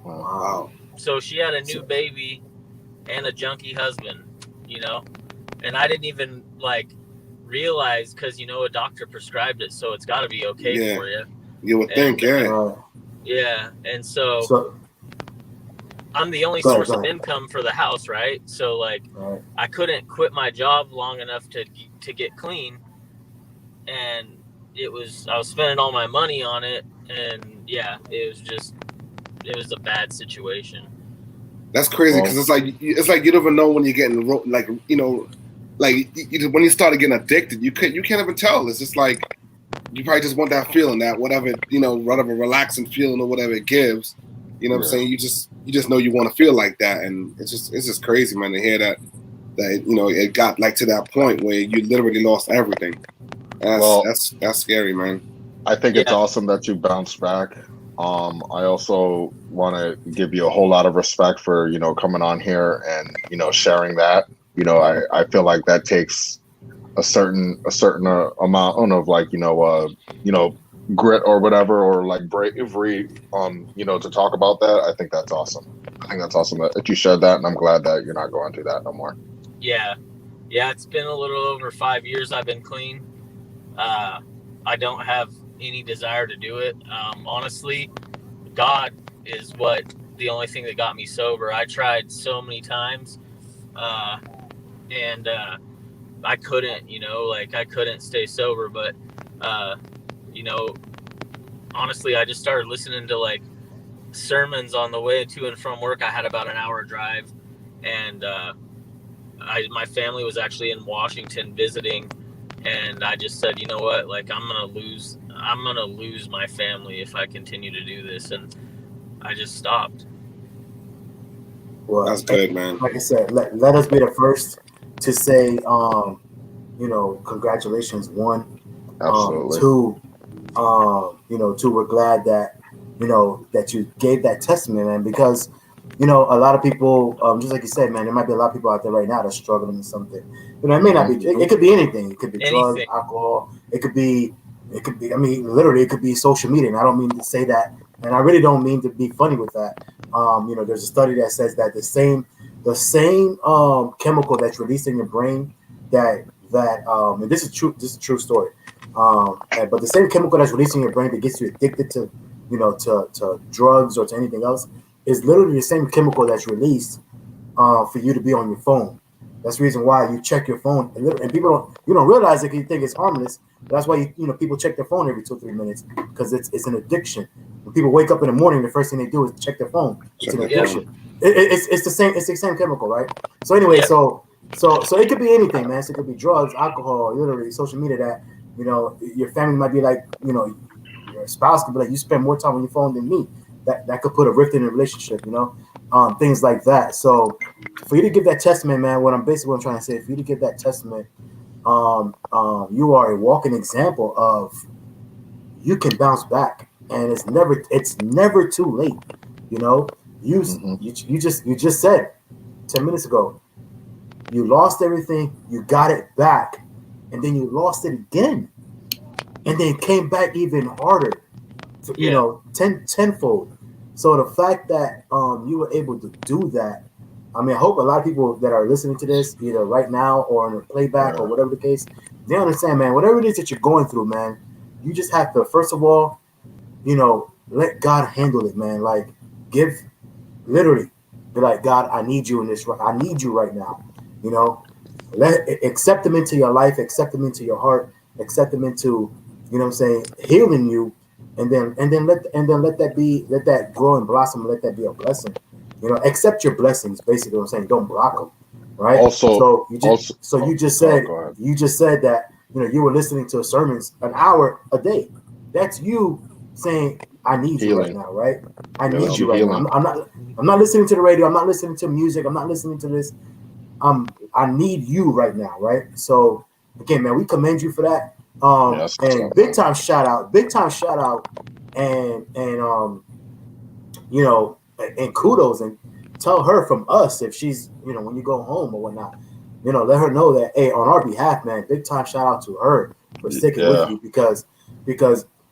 S6: Wow.
S2: So she had a new baby and a junkie husband, you know, and I didn't even like realize, because, you know, a doctor prescribed it, so it's got to be okay for you.
S7: You would think, yeah.
S2: Yeah, and so I'm the only source of income for the house, right? So like, I couldn't quit my job long enough to get clean, and I was spending all my money on it, and yeah, it was a bad situation.
S7: That's crazy because it's like you don't even know when you're getting like, you know, like when you started getting addicted, you can't even tell. It's just like you probably just want that feeling, that whatever, you know, whatever relaxing feeling or whatever it gives. You know what I'm saying? You just know you want to feel like that, and it's just crazy, man, to hear that you know it got like to that point where you literally lost everything. That's scary, man.
S8: I think it's awesome that you bounced back. I also want to give you a whole lot of respect for, you know, coming on here and, you know, sharing that. You know, I feel like that takes a certain amount of like, you know, grit or whatever, or like bravery, you know, to talk about that. I think that's awesome. I think that's awesome that you shared that, and I'm glad that you're not going through that no more. Yeah,
S2: it's been a little over 5 years I've been clean. I don't have any desire to do it. Honestly, God is the only thing that got me sober. I tried so many times, and I couldn't, you know, like I couldn't stay sober. But you know, honestly, I just started listening to like sermons on the way to and from work. I had about an hour drive, and my family was actually in Washington visiting, and I just said, you know what, like I'm gonna lose my family if I continue to do this, and I just stopped.
S6: Well,
S7: that's good, man.
S6: Like I said, let us be the first to say, you know, congratulations. One,
S8: absolutely.
S6: Two, you know, we're glad that, you know, that you gave that testament, man, because, you know, a lot of people, just like you said, man, there might be a lot of people out there right now that's struggling with something. You know, it may not be, it could be anything. It could be drugs, alcohol. It could be, I mean, literally, it could be social media. And I don't mean to say that, and I really don't mean to be funny with that. You know, there's a study that says that the same chemical that's released in your brain and this is a true story. But the same chemical that's released in your brain that gets you addicted to, you know, to drugs or to anything else is literally the same chemical that's released for you to be on your phone. That's the reason why you check your phone, and people don't realize it because you think it's harmless. But that's why you know people check their phone every 2-3 minutes because it's an addiction. When people wake up in the morning, the first thing they do is check their phone. It's an addiction. It's the same chemical, right? So anyway, so it could be anything, man. So it could be drugs, alcohol, literally social media. That, you know, your family might be like, you know, your spouse could be like, you spend more time on your phone than me. That could put a rift in a relationship, you know, things like that. So for you to give that testament, man, what I'm trying to say, for you to give that testament, you are a walking example of you can bounce back, and it's never too late. You know, you just said 10 minutes ago, you lost everything, you got it back, and then you lost it again, and then came back even harder. You know, tenfold. So the fact that you were able to do that, I mean, I hope a lot of people that are listening to this, either right now or in a playback or whatever the case, they understand, man, whatever it is that you're going through, man, you just have to, first of all, you know, let God handle it, man. Like, literally, be like, God, I need you in this. I need you right now. You know, accept him into your life, accept him into your heart, accept him into, you know what I'm saying, healing you. And then let that grow and blossom, and let that be a blessing. You know, accept your blessings. Basically, what I'm saying, don't block them, right? So you just said that, you know, you were listening to sermons an hour a day. That's you saying, I need you right now, right? I need you right now. I'm not listening to the radio. I'm not listening to music. I'm not listening to this. I need you right now, right? So again, man, we commend you for that. And big time shout out, and you know, and kudos, and tell her from us, if she's, you know, when you go home or whatnot, you know, let her know that, hey, on our behalf, man, big time shout out to her for sticking with you, because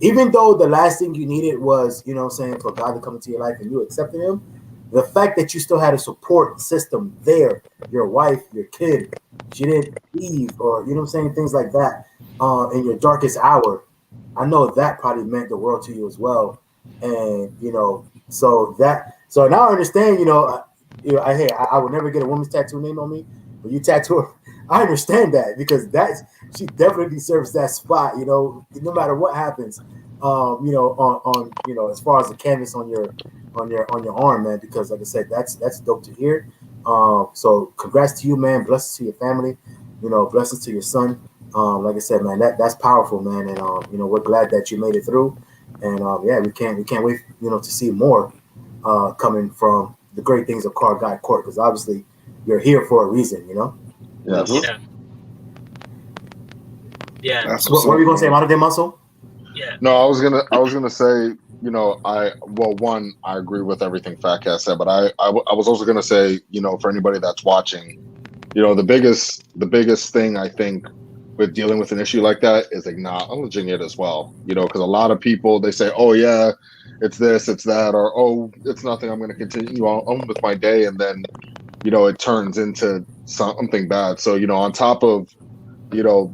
S6: even though the last thing you needed was, you know what I'm saying, for God to come into your life and you accepted him, the fact that you still had a support system there, your wife, your kid, she didn't leave, or, you know what I'm saying, things like that, in your darkest hour, I know that probably meant the world to you as well. And, you know, so So now I understand, I would never get a woman's tattoo name on me, but you tattoo her. I understand that because she definitely deserves that spot, no matter what happens, on as far as the canvas on your arm, man, because like I said, that's dope to hear. So congrats to you, man. Blessings to your family, blessings to your son. Like I said, man, that's powerful, man. And we're glad that you made it through. And we can't wait, to see more coming from the great things of Car Guy Court, because obviously you're here for a reason,
S8: Yes.
S2: Yeah.
S6: What were you gonna say, Mata de Muscle?
S2: Yeah.
S8: No, I was gonna say, one, I agree with everything FaTKaT said, but I was also gonna say, for anybody that's watching, the biggest thing I think with dealing with an issue like that is acknowledging it as well, because a lot of people, they say, oh yeah, it's this, it's that, or oh, it's nothing, I'm going to continue on with my day, and then it turns into something bad. So on top of bringing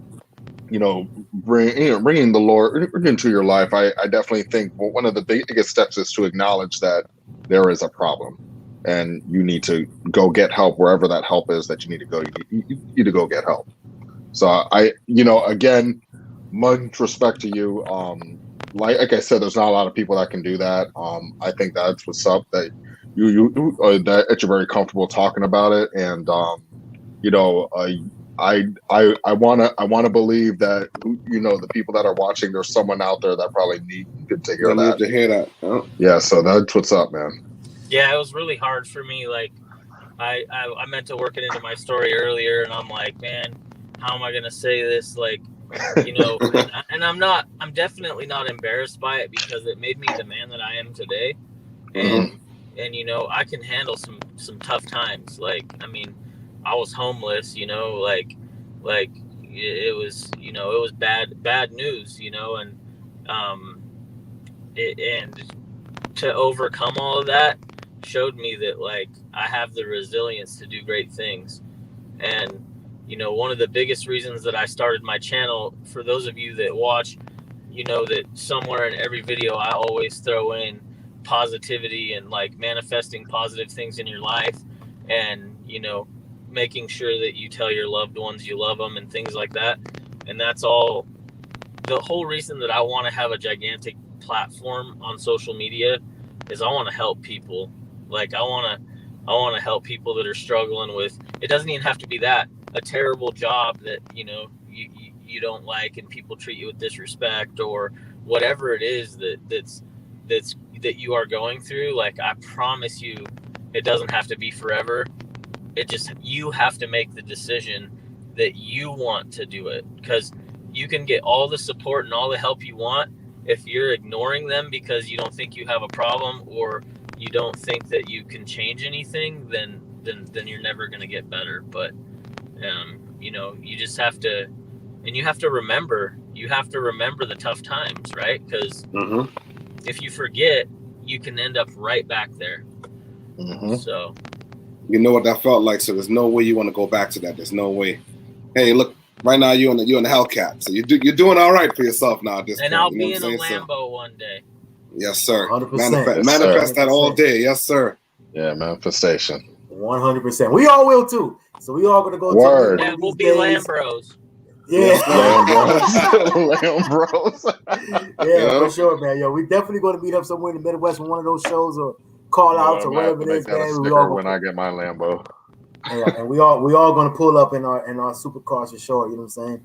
S8: the Lord into your life, I definitely think one of the biggest steps is to acknowledge that there is a problem and you need to go get help wherever that help is that you need to go. You need to go get help. So again, much respect to you. Like I said, there's not a lot of people that can do that. I think that's what's up, that that you're very comfortable talking about it, and I wanna believe that the people that are watching, there's someone out there that probably could take care of that.
S7: Need to hear that. Oh.
S8: Yeah, so that's what's up, man.
S2: Yeah, it was really hard for me. Like, I meant to work it into my story earlier, and I'm like, man, how am I gonna say this? Like, and I'm definitely not embarrassed by it, because it made me the man that I am today. And I can handle some tough times. Like, I mean, I was homeless, like it was, it was bad news, and and to overcome all of that showed me that, like, I have the resilience to do great things. And one of the biggest reasons that I started my channel, for those of you that watch, that somewhere in every video I always throw in positivity and like manifesting positive things in your life, and making sure that you tell your loved ones you love them and things like that. And that's all the whole reason that I want to have a gigantic platform on social media, is I want to help people. Like, I want to help people that are struggling with, it doesn't even have to be that, a terrible job that you don't like and people treat you with disrespect, or whatever it is that you are going through. Like, I promise you, it doesn't have to be forever. It just, you have to make the decision that you want to do it, because you can get all the support and all the help you want. If you're ignoring them because you don't think you have a problem, or you don't think that you can change anything, then you're never going to get better. But you just have to, and you have to remember the tough times, right? Because if you forget, you can end up right back there. So
S7: you know what that felt like, so there's no way you want to go back to that. There's no way. Hey, look, right now you're in the Hellcat, so you're doing all right for yourself now at this point.
S2: I'll be in a Lambo one day.
S7: Yes, sir.
S6: 100%.
S7: Manifest that all day. Yes, sir.
S8: Yeah, manifestation.
S6: 100%. We all will too. So we all gonna go.
S8: Word.
S2: Yeah, we'll be Lambros.
S6: Yeah,
S8: Lambros.
S6: Yeah, for sure, man. Yo, we definitely gonna meet up somewhere in the Midwest on one of those shows, or call out or whatever it is, man. We all
S8: when I get my Lambo.
S6: Yeah, and we all gonna pull up in our supercars for sure. You know what I'm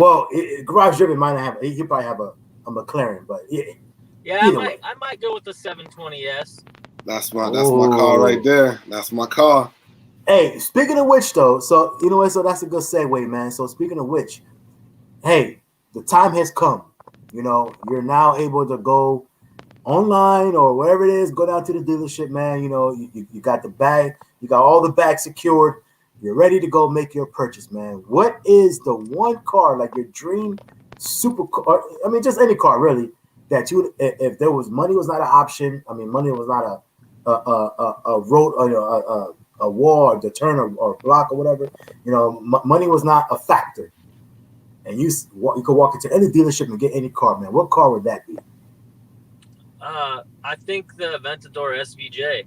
S6: saying? Garage driven might not have. He probably have a McLaren, but
S2: yeah, I might go with the 720S.
S7: That's my car right there. That's my car.
S6: Hey, speaking of which, though, so you know what? So that's a good segue, man. So speaking of which, hey, the time has come. You're now able to go online or wherever it is, go down to the dealership, man. You got the bag, you got all the bags secured. You're ready to go make your purchase, man. What is the one car, like your dream supercar? I mean, just any car, really, that you, if there was money was not an option. I mean, money was not a road, a wall, or deterrent, or block, or whatever. Money was not a factor, and you could walk into any dealership and get any car, man. What car would that be?
S2: I think the Aventador SVJ.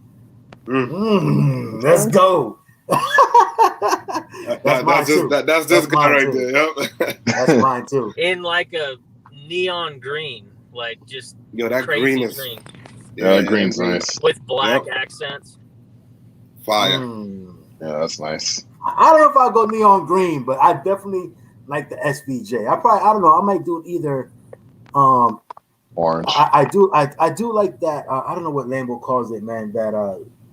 S6: Let's go.
S7: That's this guy right there. Yep.
S6: That's mine too.
S2: In like a neon green, like just
S7: that
S2: crazy
S7: green is
S2: green.
S8: Yeah, that green's nice.
S2: With black accents.
S7: Fire.
S8: Yeah, that's nice.
S6: I don't know if I'll go neon green, but I definitely like the SVJ. I don't know. I might do either.
S8: Orange.
S6: I do like that. I don't know what Lambo calls it, man.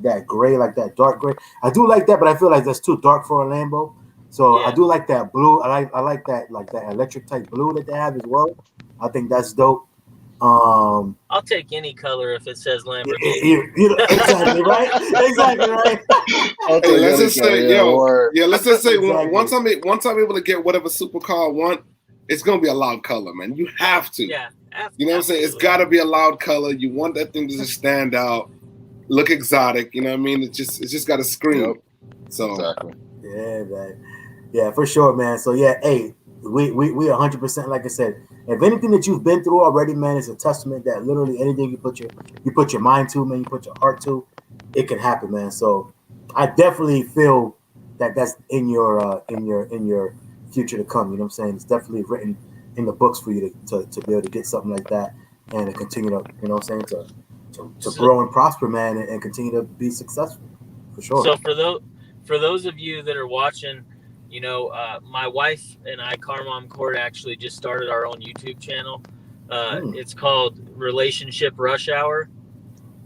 S6: That gray, like that dark gray. I do like that, but I feel like that's too dark for a Lambo. So I do like that blue. I like that, like that electric type blue that they have as well. I think that's dope.
S2: I'll take any color if it says Lamborghini.
S6: Exactly right. Exactly right.
S7: Hey, let's just say, let's just say
S6: Exactly.
S7: once I'm able to get whatever supercar I want, it's gonna be a loud color, man. You have to.
S2: Yeah.
S7: You know what I'm saying? It's got to be a loud color. You want that thing to just stand out, look exotic. You know what I mean? It's just got to scream.
S8: Yep.
S7: So
S8: Exactly.
S6: Yeah, man. Yeah, for sure, man. So yeah, hey, we 100%. Like I said, if anything that you've been through already, man, is a testament that literally anything you put your mind to, man, you put your heart to, it can happen, man. So I definitely feel that that's in your future to come. You know what I'm saying? It's definitely written in the books for you to be able to get something like that and to continue to, you know what I'm saying, to grow and prosper, man, and continue to be successful, for sure.
S2: So for those of you that are watching, you know, my wife and I, Carmom Court, actually just started our own YouTube channel. It's called Relationship Rush Hour,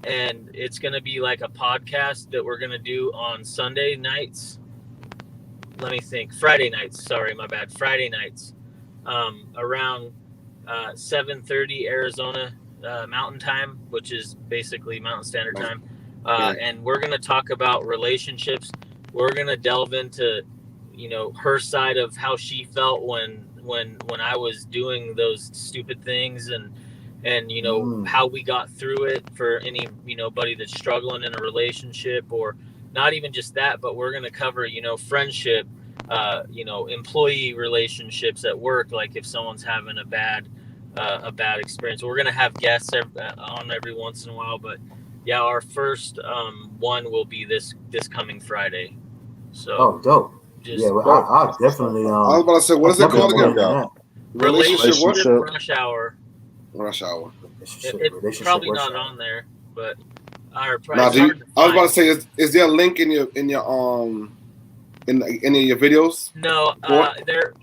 S2: and it's going to be like a podcast that we're going to do on Sunday nights. Let me think. Friday nights. Sorry, my bad. Friday nights. Around 7:30 Arizona Mountain Time, which is basically Mountain Standard Time, and we're going to talk about relationships. We're going to delve into, you know, her side of how she felt when I was doing those stupid things, and you know how we got through it for any, you know, buddy that's struggling in a relationship, or not even just that, but we're going to cover, you know, friendship. You know, employee relationships at work, like if someone's having a bad experience. We're gonna have guests on every once in a while, but yeah, our first one will be this coming Friday. So
S6: dope.
S2: Just,
S6: yeah, well, I'll definitely.
S7: I was about to say, what is it called again?
S2: Relationship Rush Hour.
S7: Rush Hour.
S2: It's probably not on there, but
S7: I was about to say, is there a link in your in any of your videos?
S2: No,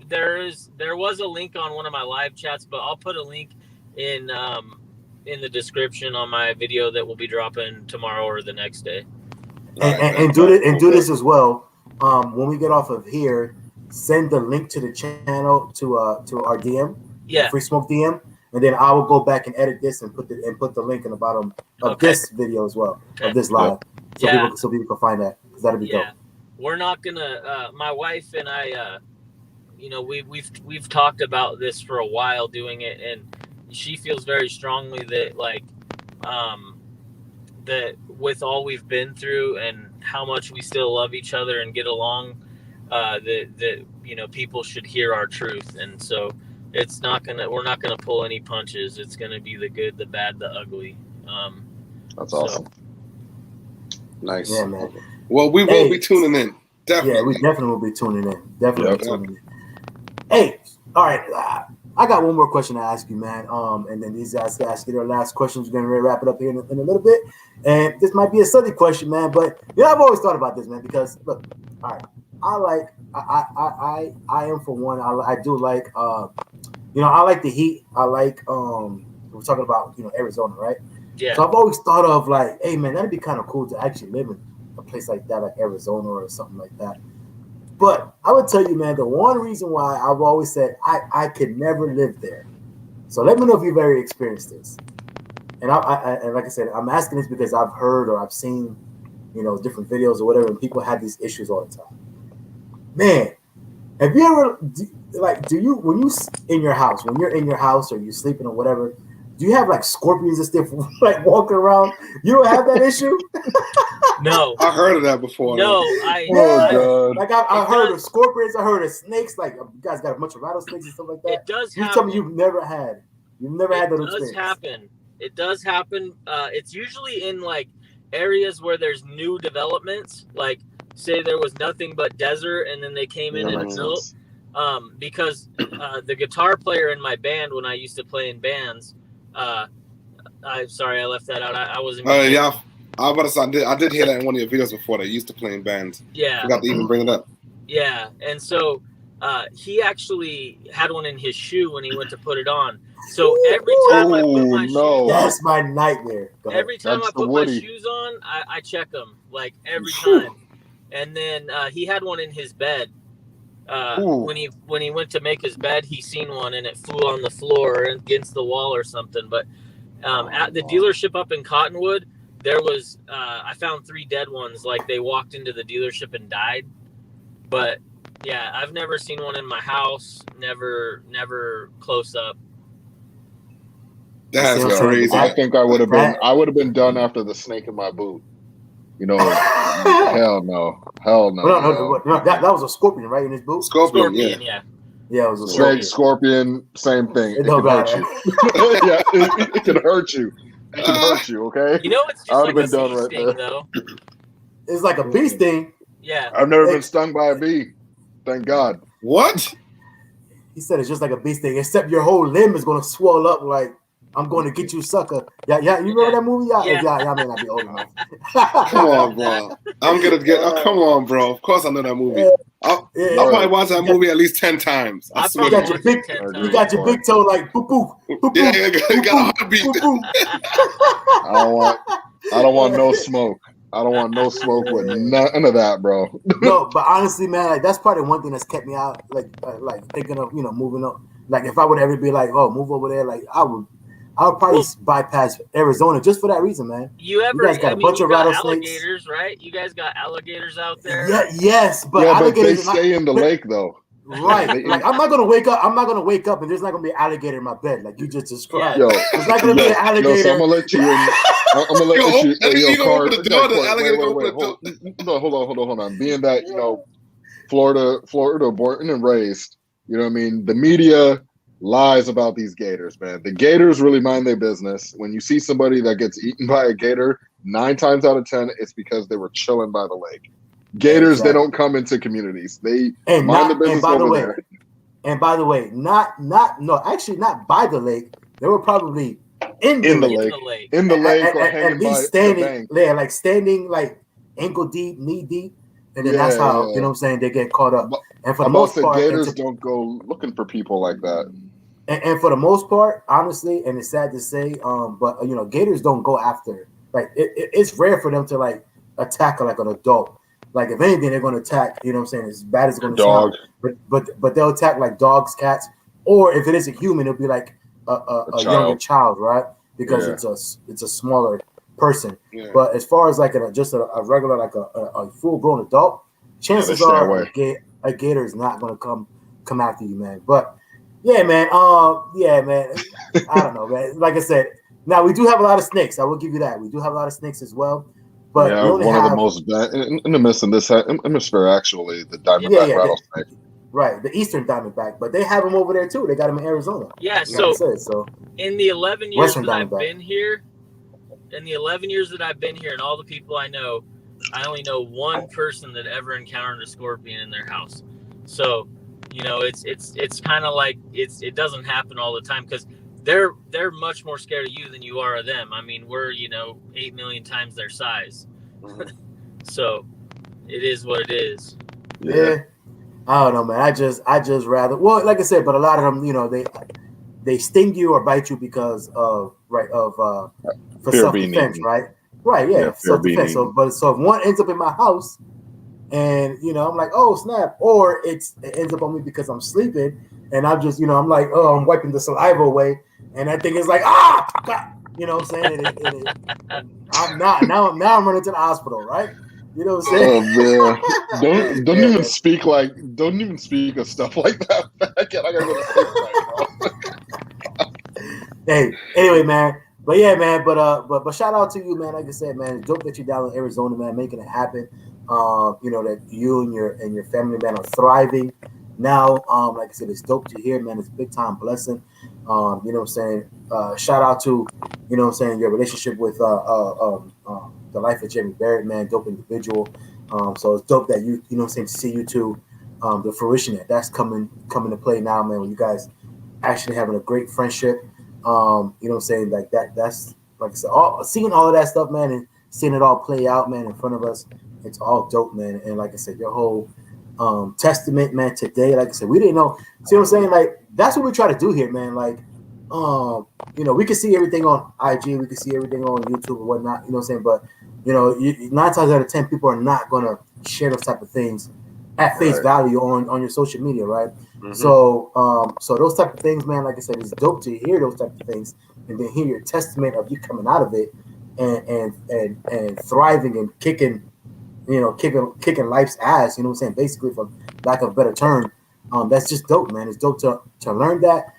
S2: there was a link on one of my live chats, but I'll put a link in the description on my video that will be dropping tomorrow or the next day.
S6: And do this as well. When we get off of here, send the link to the channel to our DM, Free Smoke DM, and then I will go back and edit this and put the link in the bottom of this video as well, of this live, so people can find that, because that'll be dope.
S2: We're not gonna. My wife and I, you know, we've talked about this for a while, doing it, and she feels very strongly that, like, that with all we've been through and how much we still love each other and get along, that you know, people should hear our truth, and so we're not gonna pull any punches. It's gonna be the good, the bad, the ugly.
S8: That's awesome.
S7: Nice.
S6: Yeah, man.
S7: Well, we will be tuning in. Definitely.
S6: Yeah, we definitely will be tuning in. Tuning in. Hey, all right. I got one more question to ask you, man. And then these guys ask you their last questions. We're gonna wrap it up here in a little bit. And this might be a silly question, man, but yeah, I've always thought about this, man, because look, all right, I am for one. I do like, you know, I like the heat. I like, we're talking about, you know, Arizona, right?
S2: Yeah.
S6: So I've always thought of, like, hey, man, that'd be kind of cool to actually live in a place like that, like Arizona or something like that. But I would tell you, man, the one reason why I've always said I could never live there. So let me know if you've ever experienced this. And and like I said, I'm asking this because I've heard or I've seen, you know, different videos or whatever, and people have these issues all the time. Man, have you ever, when you're in your house or you're sleeping or whatever, do you have like scorpions and stuff like walking around? You don't have that issue?
S2: No.
S7: I heard of that before.
S2: No,
S6: Like I've heard of scorpions, I heard of snakes. Like, you guys got a bunch of rattlesnakes and stuff like that.
S2: It does happen.
S6: You tell me you've never had that experience.
S2: It does happen. It's usually in, like, areas where there's new developments, like say there was nothing but desert and then they came in and built. Because the guitar player in my band, when I used to play in bands, I'm sorry I left that out. I wasn't.
S7: Yeah, I was about to say, I did hear that in one of your videos before. That you used to play in bands.
S2: Yeah,
S7: forgot to even bring it up.
S2: Yeah, and so he actually had one in his shoe when he went to put it on. So every time I put my shoes,
S6: that's my nightmare.
S2: Every time I put my shoes on, I check them like every time. And then he had one in his bed. When he went to make his bed, he seen one and it flew on the floor against the wall or something. But at the dealership up in Cottonwood, there was I found 3 dead ones. Like they walked into the dealership and died. But yeah, I've never seen one in my house. Never close up.
S7: That's crazy.
S8: I think I would have been done after the snake in my boot. You know, hell no.
S6: No, that was a scorpion, right, in his boot?
S7: Scorpion,
S2: yeah.
S6: Yeah, it was a
S8: snake, scorpion, same thing. It can hurt you. Yeah, it can hurt you. It can hurt you, okay?
S2: You know, it's just like a bee sting, though.
S6: It's like a bee sting.
S2: Yeah.
S8: I've never been stung by a bee. Thank God.
S7: What?
S6: He said it's just like a bee sting, except your whole limb is going to swell up like, I'm going to get you, sucker. Yeah, you remember that movie? Y'all may not be old enough.
S7: Come on, bro. I'm going to get... Oh, come on, bro. Of course I know that movie. I'll probably watch that movie at least 10 times. I swear.
S6: You got your big toe like, boop, boop, boop,
S7: yeah, you got a heartbeat.
S8: I don't want no smoke. I don't want no smoke with none of that, bro.
S6: No, but honestly, man, like that's probably one thing that's kept me out, like thinking of moving up. Like if I would ever be like, oh, move over there, like I would probably bypass Arizona just for that reason, man.
S2: You guys got a bunch of rattlesnakes, alligators, right? You guys got alligators out there.
S6: Yeah, yes, but alligators
S8: they stay in the lake though.
S6: Right, like I'm not gonna wake up and there's not gonna be an alligator in my bed, like you just described.
S8: Yo,
S6: there's not gonna be an alligator.
S8: So I'm gonna let you in. I'm gonna let you in your car. Hold on. Being that Florida born and raised, you know what I mean. The media lies about these gators, man. The gators really mind their business. When you see somebody that gets eaten by a gator, 9 times out of 10, it's because they were chilling by the lake. Gators, they don't come into communities. They mind the business over there.
S6: And by the way, not by the lake. They were probably in the lake, or hanging by standing the bank. Yeah, like standing like ankle deep, knee deep, and then that's how you know what I'm saying they get caught up. And for the most part,
S8: gators don't go looking for people like that.
S6: And for the most part, honestly, and it's sad to say, but gators don't go after. Like it's rare for them to like attack like an adult. Like if anything, they're going to attack. You know what I'm saying? As bad as it's going to sound, but they'll attack like dogs, cats, or if it is a human, it'll be like a younger child, right? Because it's a smaller person. Yeah. But as far as like just a regular like a full grown adult, chances are a gator is not going to come after you, man. But yeah, man. I don't know, man. Like I said, now we do have a lot of snakes. I will give you that. We do have a lot of snakes as well. But
S8: one of the most in the midst in this hemisphere, actually, the diamondback rattlesnake.
S6: Right, the eastern diamondback, but they have them over there too. They got them in Arizona.
S2: Yeah, so in the 11 years that I've been here, and all the people I know, I only know one person that ever encountered a scorpion in their house. So, it's kind of like it doesn't happen all the time because they're much more scared of you than you are of them. I mean, we're 8 million times their size. So it is what it is.
S6: Yeah. I don't know, man. I just rather, well, like I said, but a lot of them, they sting you or bite you because of for self-defense, right? Right, yeah, self-defense. So if one ends up in my house and I'm like, oh snap, or it ends up on me because I'm sleeping and I'm just, I'm like, oh, I'm wiping the saliva away, and that thing is like, God, you know what I'm saying? I'm not now I'm running to the hospital, right? You know what I'm saying?
S8: Oh man! Don't even speak of stuff like that. I gotta go to sleep right now.
S6: Hey, anyway, man. But yeah, man. But shout out to you, man. Like I said, man, it's dope that you're down in Arizona, man, making it happen. That you and your family, man, are thriving now. Like I said, it's dope to hear, man. It's a big time blessing. You know what I'm saying? Shout out to, your relationship with the life of Jimmy Barrett, man, dope individual. So it's dope that you know what I'm saying, to see you two, the fruition that's coming to play now, man, when you guys actually having a great friendship. You know what I'm saying, like that's like I said, seeing all of that stuff, man, and seeing it all play out, man, in front of us, it's all dope, man. And like I said, your whole testament, man, today, like I said, we didn't know. See what I'm saying? Like that's what we try to do here, man. Like, you know, we can see everything on IG, we can see everything on YouTube and whatnot. You know what I'm saying? But you know, 9 times out of 10, people are not gonna share those type of things at face value on your social media, right? Mm-hmm. So, so those type of things, man, like I said, it's dope to hear those type of things and then hear your testament of you coming out of it and thriving and kicking, you know, kicking life's ass. You know what I'm saying? Basically, for lack of a better term, that's just dope, man. It's dope to learn that.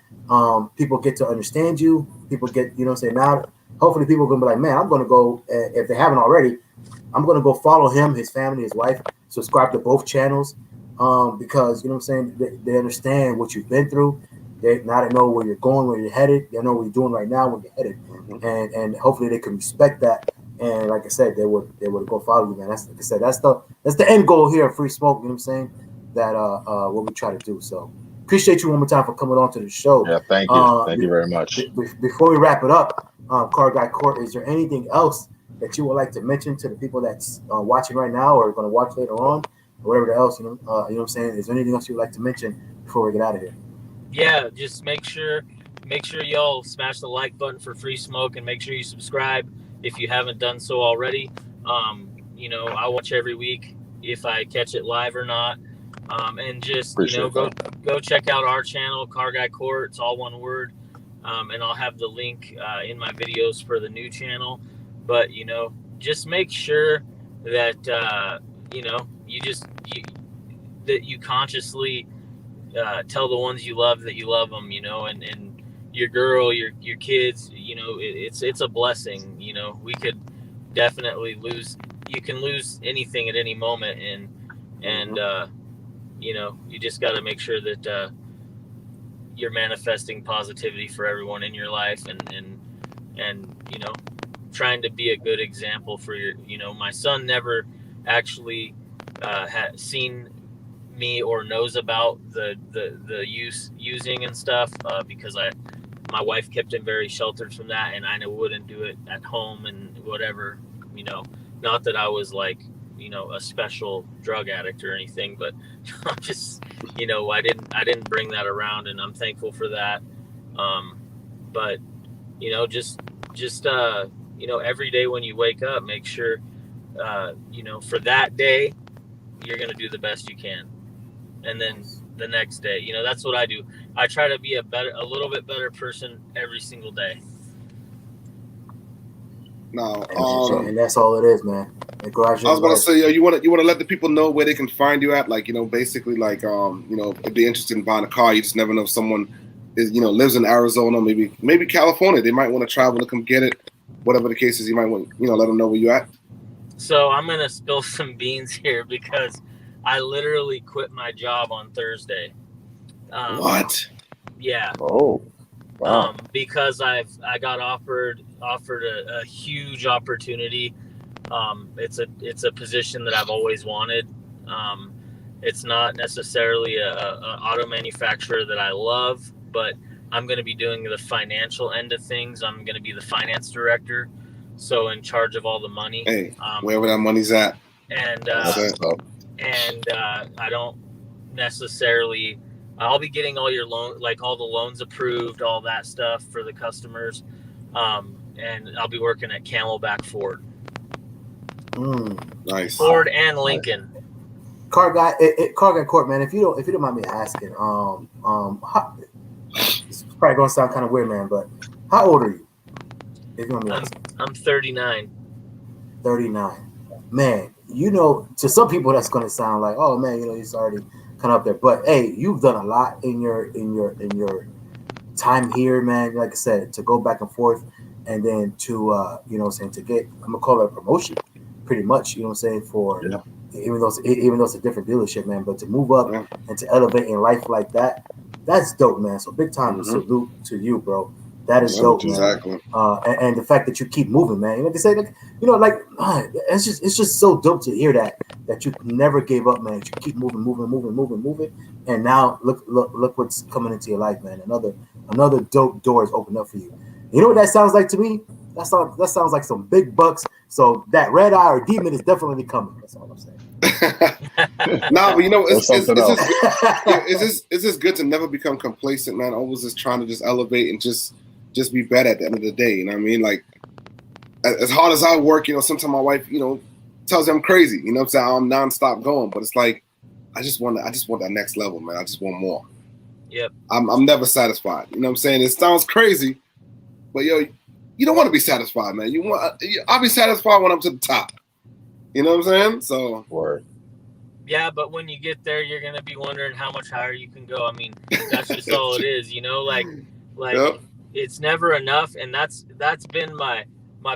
S6: People get to understand you. People get, you know what I'm saying? Now, hopefully, people are gonna be like, man, I'm gonna go if they haven't already. I'm gonna go follow him, his family, his wife. Subscribe to both channels, because you know what I'm saying. They understand what you've been through. They know where you're going, where you're headed. They know what you're doing right now, where you're headed, and hopefully they can respect that. And like I said, they would go follow you, man. That's like I said, that's the end goal here at Free Smoke. You know what I'm saying? That what we try to do. So appreciate you one more time for coming on to the show.
S8: Yeah, thank you. Thank you very much.
S6: Before we wrap it up, Car Guy Court, is there anything else that you would like to mention to the people that's watching right now or going to watch later on, or whatever else, you know what I'm saying? Is there anything else you would like to mention before we get out of here?
S2: Yeah, just make sure y'all smash the like button for Free Smoke and make sure you subscribe if you haven't done so already. You know, I watch every week if I catch it live or not. And just, appreciate go check out our channel, Car Guy Court. It's all one word. And I'll have the link in my videos for the new channel. But, you know, just make sure that, you know, that you consciously tell the ones you love that you love them, you know, and your girl, your kids, you know, it's a blessing. You know, we could definitely you can lose anything at any moment. And you know, you just got to make sure that you're manifesting positivity for everyone in your life and, you know, trying to be a good example for your, you know, my son never actually had seen me or knows about the using and stuff because my wife kept him very sheltered from that, and I wouldn't do it at home and whatever, you know, not that I was like, you know, a special drug addict or anything, but I'm just, you know, I didn't bring that around, and I'm thankful for that. But you know, just you know, every day when you wake up, make sure you know, for that day you're going to do the best you can. And then the next day, you know, that's what I do. I try to be a little bit better person every single day.
S7: No,
S6: and that's all it is, man. I was
S7: going to say, you want to let the people know where they can find you at, like, you know, basically, like, you know, if they're interested in buying a car, you just never know if someone is, you know, lives in Arizona, maybe California. They might want to travel to come get it. Whatever the case is, you might want, you know, let them know where you're at. So
S2: I'm gonna spill some beans here because I literally quit my job on Thursday.
S7: What?
S2: Yeah.
S8: Oh. Wow.
S2: Because I got offered a huge opportunity. It's a position that I've always wanted. It's not necessarily a auto manufacturer that I love, but I'm going to be doing the financial end of things. I'm going to be the finance director, so in charge of all the money.
S7: Hey, wherever that money's at.
S2: And I don't necessarily. I'll be getting all your all the loans approved, all that stuff for the customers, and I'll be working at Camelback Ford.
S7: Nice.
S2: Ford and Lincoln.
S6: Car Guy Court, man. If you don't mind me asking, it's probably gonna sound kind of weird, man, but how old are you? If you want me to ask.
S2: I'm 39.
S6: 39, man. You know, to some people that's gonna sound like, oh man, you know, he's already kind of up there. But hey, you've done a lot in your time here, man. Like I said, to go back and forth, and then to you know what I'm saying, to get, I'm gonna call it a promotion, pretty much. You know what I'm saying, for even though it's a different dealership, man. But to move up and to elevate in life like that, that's dope, man. So big time salute to you, bro. That is dope, man.
S7: Exactly.
S6: And the fact that you keep moving, man. Like I say, like, it's just so dope to hear that you never gave up, man. You keep moving, and now look what's coming into your life, man. Another dope door is opened up for you. You know what that sounds like to me? That sounds like some big bucks. So that red eye or demon is definitely coming. That's all I'm saying.
S7: Nah, but it's just good to never become complacent, man. Always just trying to just elevate and just be better at the end of the day. You know what I mean? Like, as hard as I work, sometimes my wife, tells me I'm crazy. You know what I'm saying? I'm nonstop going, but it's like I just want that next level, man. I just want more.
S2: Yep.
S7: I'm never satisfied. You know what I'm saying? It sounds crazy, but you don't want to be satisfied, man. I'll be satisfied when I'm to the top. You know what I'm saying? So.
S8: Word.
S2: Yeah, but when you get there, you're gonna be wondering how much higher you can go. I mean, that's just all it is, like
S7: Yep.
S2: It's never enough, and that's been my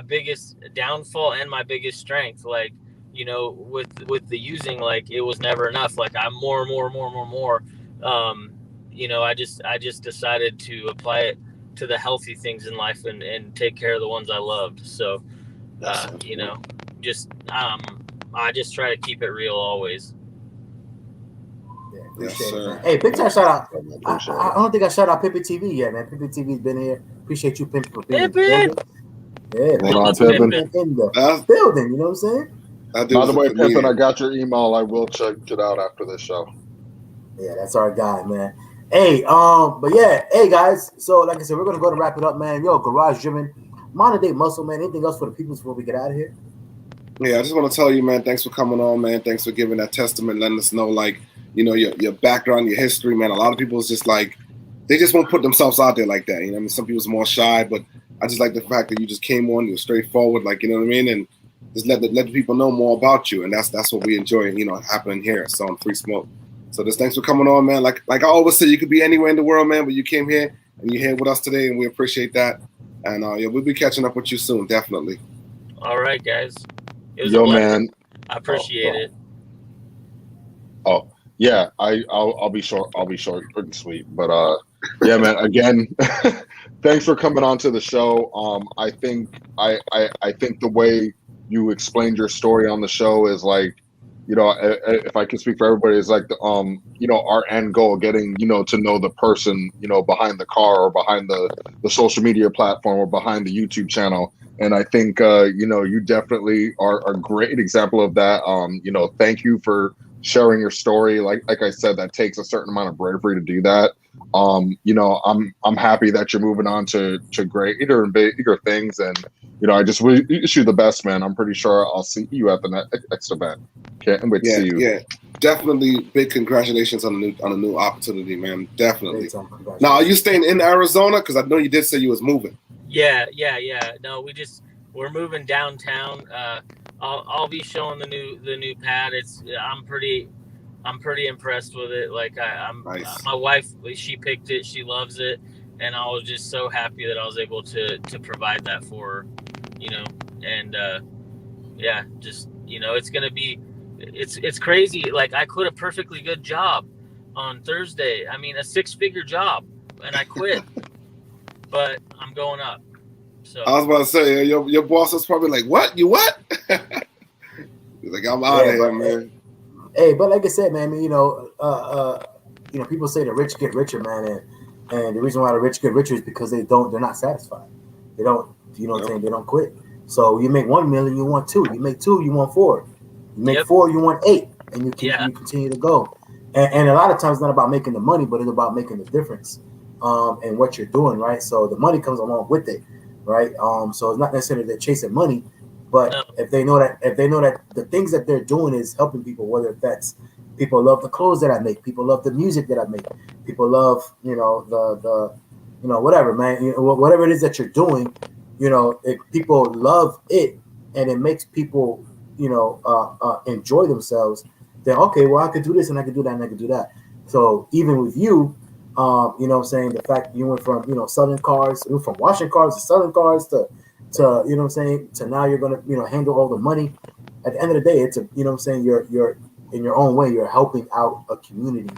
S2: biggest downfall and my biggest strength. Like, with the using, like, it was never enough. Like, I'm more. I just decided to apply it to the healthy things in life and take care of the ones I loved. So, I just try to keep it real always.
S6: Yes,
S7: sir.
S6: Hey, big time shout out. I don't think I shout out Pimpin' TV yet, man. Pimpin' TV's been here. Appreciate you, Pimpin', for being in the building. Yeah,
S8: Pimpin'.
S6: in the building. You know what I'm saying?
S8: By the way, Pimpin', I got your email. I will check it out after this show.
S6: Yeah, that's our guy, man. Hey, but yeah, hey guys. So like I said, we're gonna go to wrap it up, man. Yo, Garage Driven, Modern Day Muscle, man. Anything else for the people before we get out of here?
S7: Yeah, I just want to tell you, man, thanks for coming on, man. Thanks for giving that testament, letting us know, like, your background, your history, man. A lot of people is just like, they just won't put themselves out there like that. I mean, some people's more shy, but I just like the fact that you just came on, you're straightforward, like, you know what I mean? And just let the people know more about you. And that's what we enjoy, happening here. So on Free Smoke. So just thanks for coming on, man. Like I always say, you could be anywhere in the world, man, but you came here and you're here with us today, and we appreciate that. And we'll be catching up with you soon, definitely.
S2: All right, guys. It was
S8: Yo, man.
S2: I appreciate it.
S8: Oh, yeah. I'll be short. I'll be short and sweet. But yeah, man. Again, thanks for coming on to the show. I think the way you explained your story on the show is like, if I can speak for everybody, it's like the our end goal, getting to know the person behind the car or behind the social media platform or behind the YouTube channel. And I think you definitely are a great example of that. Thank you for sharing your story. Like I said, that takes a certain amount of bravery to do that. I'm happy that you're moving on to greater and bigger things, and I just wish you the best, man. I'm pretty sure I'll see you at the next event. Can't wait to see you.
S7: Yeah, definitely. Big congratulations on a new opportunity, man. Definitely. Now, are you staying in Arizona? Because I know you did say you was moving.
S2: Yeah. No, we're moving downtown. I'll be showing the new pad. I'm pretty impressed with it. Like
S7: nice.
S2: My wife, she picked it. She loves it, and I was just so happy that I was able to provide that for her. And it's gonna be, it's crazy. Like, I quit a perfectly good job on Thursday. I mean, a 6-figure job, and I quit. But I'm going up. So
S7: I was about to say, your boss was probably like, "What? You what?" He's like, "I'm out of here, man."
S6: Hey, but like I said, man, people say the rich get richer, man, and the reason why the rich get richer is because they're not satisfied. They don't, what I'm saying? They don't quit. So you make $1 million, you want 2. You make 2, you want 4. You make 4, you want 8, and you continue to go. And a lot of times, it's not about making the money, but it's about making the difference in what you're doing, right? So the money comes along with it, right? So it's not necessarily they're chasing money, but if they know that the things that they're doing is helping people, whether that's people love the clothes that I make, people love the music that I make, people love whatever, man, whatever it is that you're doing, if people love it and it makes people enjoy themselves, then okay, well, I could do this and I could do that and I could do that. So even with you, the fact that you went from selling cars, from washing cars to selling cars to to now you're gonna handle all the money. At the end of the day, it's you're in your own way, you're helping out a community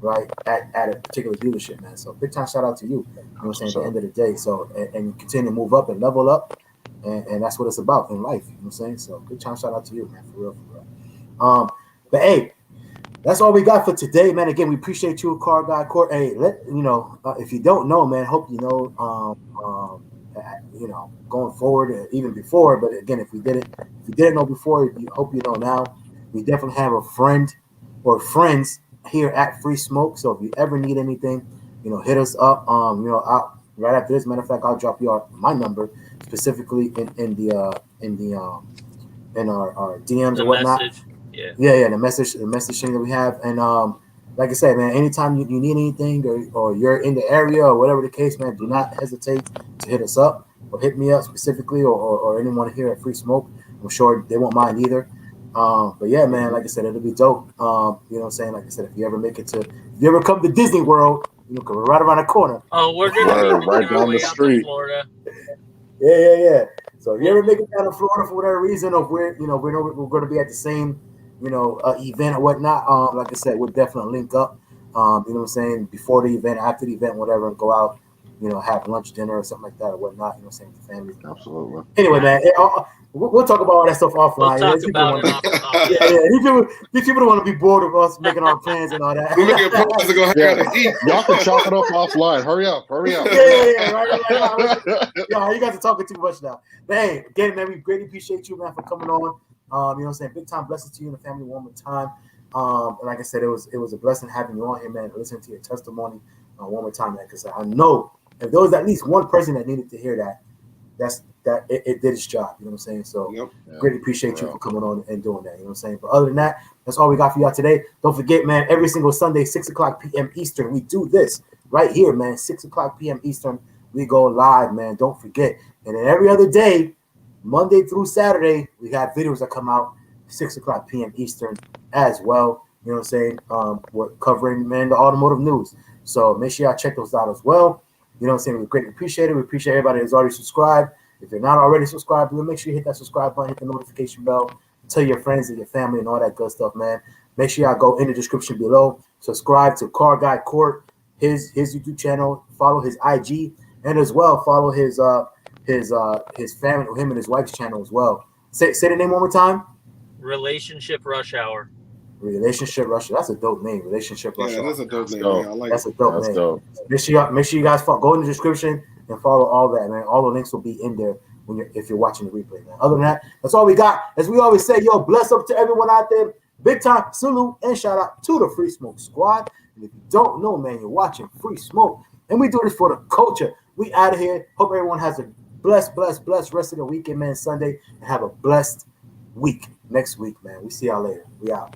S6: right, at a particular dealership, man. So big time shout out to you. You know what I'm saying? At the end of the day. So and you continue to move up and level up, and that's what it's about in life. You know what I'm saying? So big time shout out to you, man, for real, for real. But hey, that's all we got for today, man. Again, we appreciate you, Car Guy Court. Hey, if you don't know, man, hope you know, going forward, even before. But again, if you didn't know before, hope you know now. We definitely have a friend or friends here at Free Smoke. So if you ever need anything, hit us up. Out right after this. Matter of fact, I'll drop you my number specifically in our DMs
S2: The
S6: or whatnot.
S2: message.
S6: Yeah, the messaging that we have. And like I said, man, anytime you need anything or you're in the area or whatever the case, man, do not hesitate to hit us up or hit me up specifically or anyone here at Free Smoke. I'm sure they won't mind either. But yeah, man, like I said, it'll be dope. You know what I'm saying? Like I said, if you ever come to Disney World, because we're right around the corner.
S2: Oh, we're gonna be
S8: right down the street.
S2: Florida.
S6: Yeah. So if you ever make it down to Florida for whatever reason, or we're going to be at the same, event or whatnot. Like I said, we'll definitely link up. You know what I'm saying? Before the event, after the event, whatever, and go out, have lunch, dinner, or something like that, or whatnot. You know what I'm saying? With the family.
S8: Absolutely.
S6: Anyway, man, we'll talk about all that stuff offline.
S2: We'll talk about it offline.
S6: These people don't want to be bored of us making our plans and all that.
S7: We're looking at plans to go hang out and eat.
S8: Y'all can chop it up offline. Hurry up.
S6: Yeah. Right. You guys are talking too much now. But hey, again, man, we greatly appreciate you, man, for coming on. You know what I'm saying? Big time blessings to you and the family one more time. And like I said, it was a blessing having you on here, man, listening to your testimony one more time, man, because I know if there was at least one person that needed to hear that, it did its job. You know what I'm saying? So greatly appreciate you for coming on and doing that. You know what I'm saying? But other than that, that's all we got for y'all today. Don't forget, man, every single Sunday, 6:00 p.m. Eastern, we do this right here, man. 6:00 p.m. Eastern, we go live, man. Don't forget. And then every other day, Monday through Saturday, we have videos that come out 6:00 p.m. Eastern as well. You know what I'm saying? We're covering, man, the automotive news. So make sure y'all check those out as well. You know what I'm saying? We greatly appreciate it. We appreciate everybody that's already subscribed. If you're not already subscribed, make sure you hit that subscribe button, hit the notification bell, tell your friends and your family and all that good stuff, man. Make sure y'all go in the description below. Subscribe to Car Guy Court, his YouTube channel. Follow his IG, and as well follow his family, him and his wife's channel as well. Say the name one more time.
S2: Relationship Rush Hour.
S6: Relationship Rush. That's a dope name. Relationship Rush Hour.
S7: Yeah, that's a dope name. Man. I like
S6: that's a dope name.
S8: Dope.
S6: Make sure you guys go in the description and follow all that, man. All the links will be in there if you're watching the replay, man. Other than that, that's all we got. As we always say, bless up to everyone out there. Big time salute and shout out to the Free Smoke Squad. And if you don't know, man, you're watching Free Smoke, and we do this for the culture. We out of here. Hope everyone has a blessed rest of the weekend, man. Sunday, and have a blessed week next week, man. We see y'all later. We out.